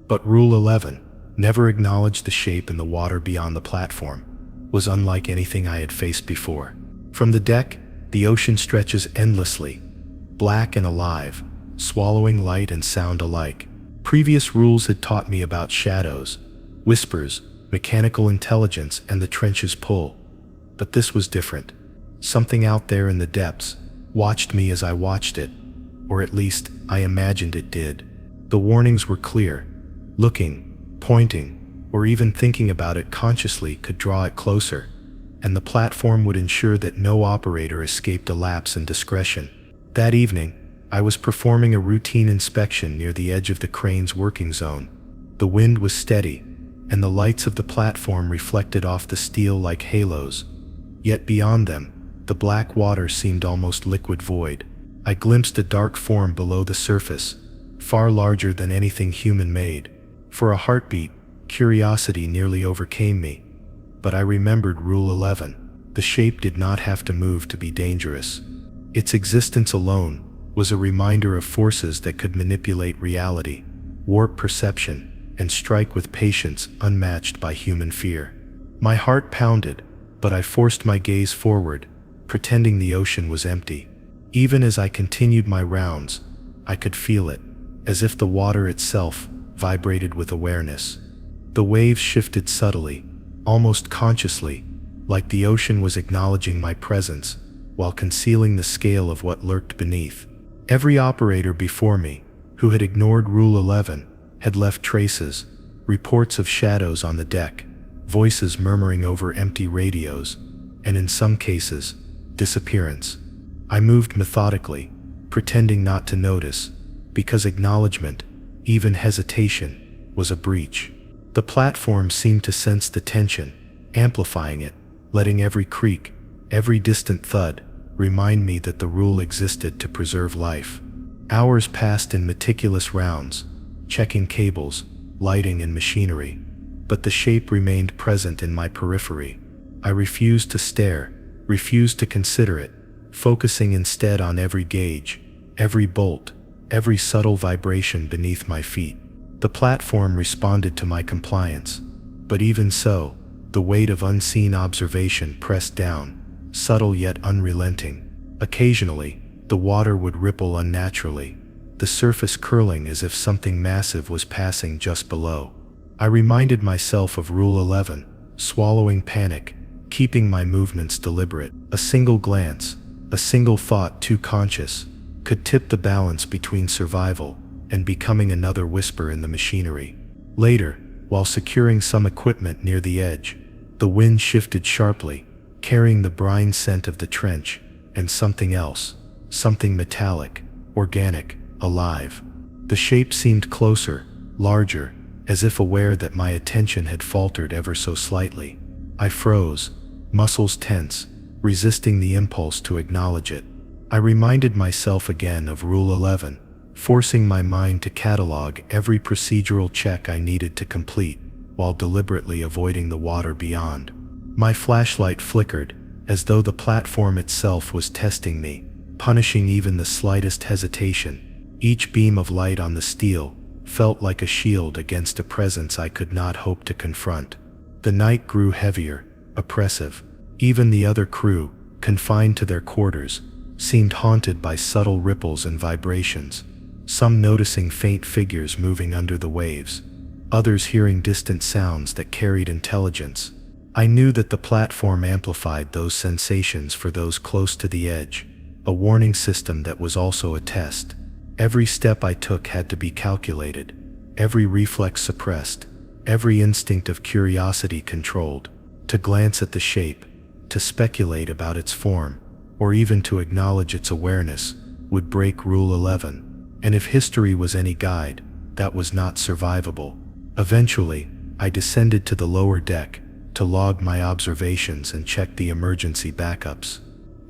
But Rule 11, never acknowledge the shape in the water beyond the platform, was unlike anything I had faced before. From the deck, the ocean stretches endlessly, black and alive, swallowing light and sound alike. Previous rules had taught me about shadows, whispers, mechanical intelligence, and the trench's pull. But this was different. Something out there in the depths watched me as I watched it, or at least I imagined it did. The warnings were clear. Looking, pointing, or even thinking about it consciously could draw it closer, and the platform would ensure that no operator escaped a lapse in discretion. That evening, I was performing a routine inspection near the edge of the crane's working zone. The wind was steady, and the lights of the platform reflected off the steel like halos. Yet beyond them, the black water seemed almost liquid void. I glimpsed a dark form below the surface, far larger than anything human-made. For a heartbeat, curiosity nearly overcame me. But I remembered Rule 11. The shape did not have to move to be dangerous. Its existence alone was a reminder of forces that could manipulate reality, warp perception, and strike with patience unmatched by human fear. My heart pounded, but I forced my gaze forward, pretending the ocean was empty. Even as I continued my rounds, I could feel it, as if the water itself vibrated with awareness. The waves shifted subtly, almost consciously, like the ocean was acknowledging my presence, while concealing the scale of what lurked beneath. Every operator before me, who had ignored Rule 11, had left traces, reports of shadows on the deck, voices murmuring over empty radios, and in some cases, disappearance. I moved methodically, pretending not to notice, because acknowledgement, even hesitation, was a breach. The platform seemed to sense the tension, amplifying it, letting every creak, every distant thud, remind me that the rule existed to preserve life. Hours passed in meticulous rounds, checking cables, lighting, and machinery, but the shape remained present in my periphery. I refused to stare, refused to consider it, focusing instead on every gauge, every bolt, every subtle vibration beneath my feet. The platform responded to my compliance, but even so, the weight of unseen observation pressed down, subtle yet unrelenting. Occasionally, the water would ripple unnaturally, the surface curling as if something massive was passing just below. I reminded myself of Rule 11, swallowing panic, keeping my movements deliberate. A single glance, a single thought too conscious, could tip the balance between survival and becoming another whisper in the machinery. Later, while securing some equipment near the edge, the wind shifted sharply, carrying the brine scent of the trench and something else, something metallic, organic, alive. The shape seemed closer, larger, as if aware that my attention had faltered ever so slightly. I froze, muscles tense, resisting the impulse to acknowledge it. I reminded myself again of Rule 11, forcing my mind to catalog every procedural check I needed to complete, while deliberately avoiding the water beyond. My flashlight flickered, as though the platform itself was testing me, punishing even the slightest hesitation. Each beam of light on the steel felt like a shield against a presence I could not hope to confront. The night grew heavier, oppressive. Even the other crew, confined to their quarters, seemed haunted by subtle ripples and vibrations, some noticing faint figures moving under the waves, others hearing distant sounds that carried intelligence. I knew that the platform amplified those sensations for those close to the edge, a warning system that was also a test. Every step I took had to be calculated, every reflex suppressed, every instinct of curiosity controlled. To glance at the shape, to speculate about its form, or even to acknowledge its awareness, would break Rule 11. And if history was any guide, that was not survivable. Eventually, I descended to the lower deck, to log my observations and check the emergency backups.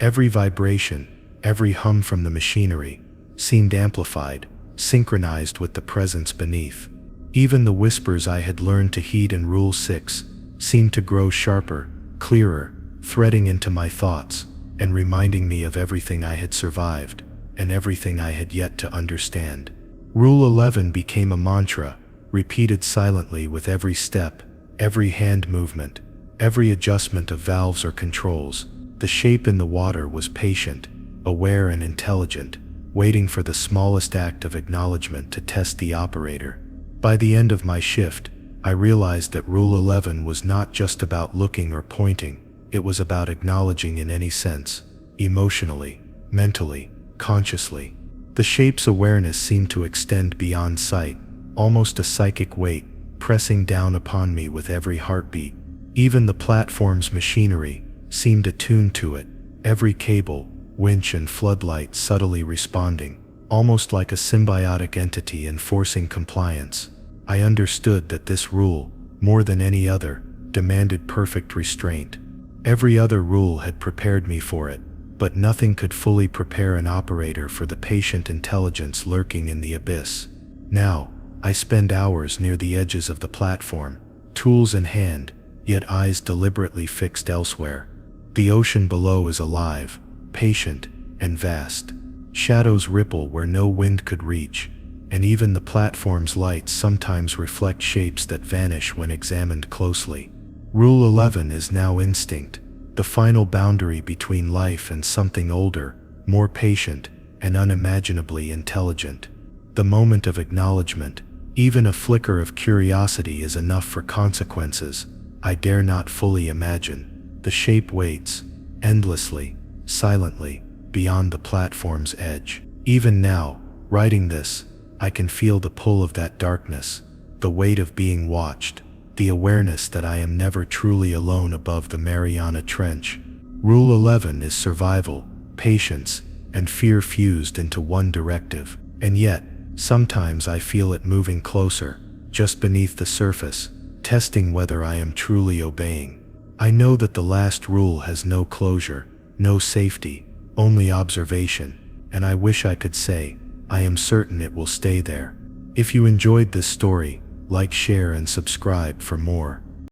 Every vibration, every hum from the machinery, seemed amplified, synchronized with the presence beneath. Even the whispers I had learned to heed in Rule 6 seemed to grow sharper, clearer, threading into my thoughts, and reminding me of everything I had survived, and everything I had yet to understand. Rule 11 became a mantra, repeated silently with every step, every hand movement, every adjustment of valves or controls. The shape in the water was patient, aware and intelligent, waiting for the smallest act of acknowledgement to test the operator. By the end of my shift, I realized that Rule 11 was not just about looking or pointing, it was about acknowledging in any sense, emotionally, mentally, consciously. The shape's awareness seemed to extend beyond sight, almost a psychic weight, pressing down upon me with every heartbeat. Even the platform's machinery seemed attuned to it, every cable, winch and floodlight subtly responding, almost like a symbiotic entity enforcing compliance. I understood that this rule, more than any other, demanded perfect restraint. Every other rule had prepared me for it, but nothing could fully prepare an operator for the patient intelligence lurking in the abyss. Now, I spend hours near the edges of the platform, tools in hand, yet eyes deliberately fixed elsewhere. The ocean below is alive, patient, and vast. Shadows ripple where no wind could reach, and even the platform's lights sometimes reflect shapes that vanish when examined closely. Rule 11 is now instinct, the final boundary between life and something older, more patient, and unimaginably intelligent. The moment of acknowledgement, even a flicker of curiosity is enough for consequences I dare not fully imagine. The shape waits, endlessly, silently, beyond the platform's edge. Even now, writing this, I can feel the pull of that darkness, the weight of being watched, the awareness that I am never truly alone above the Mariana Trench. Rule 11 is survival, patience, and fear fused into one directive. And yet, sometimes I feel it moving closer, just beneath the surface, testing whether I am truly obeying. I know that the last rule has no closure, no safety, only observation, and I wish I could say, I am certain it will stay there. If you enjoyed this story, like, share, and subscribe for more.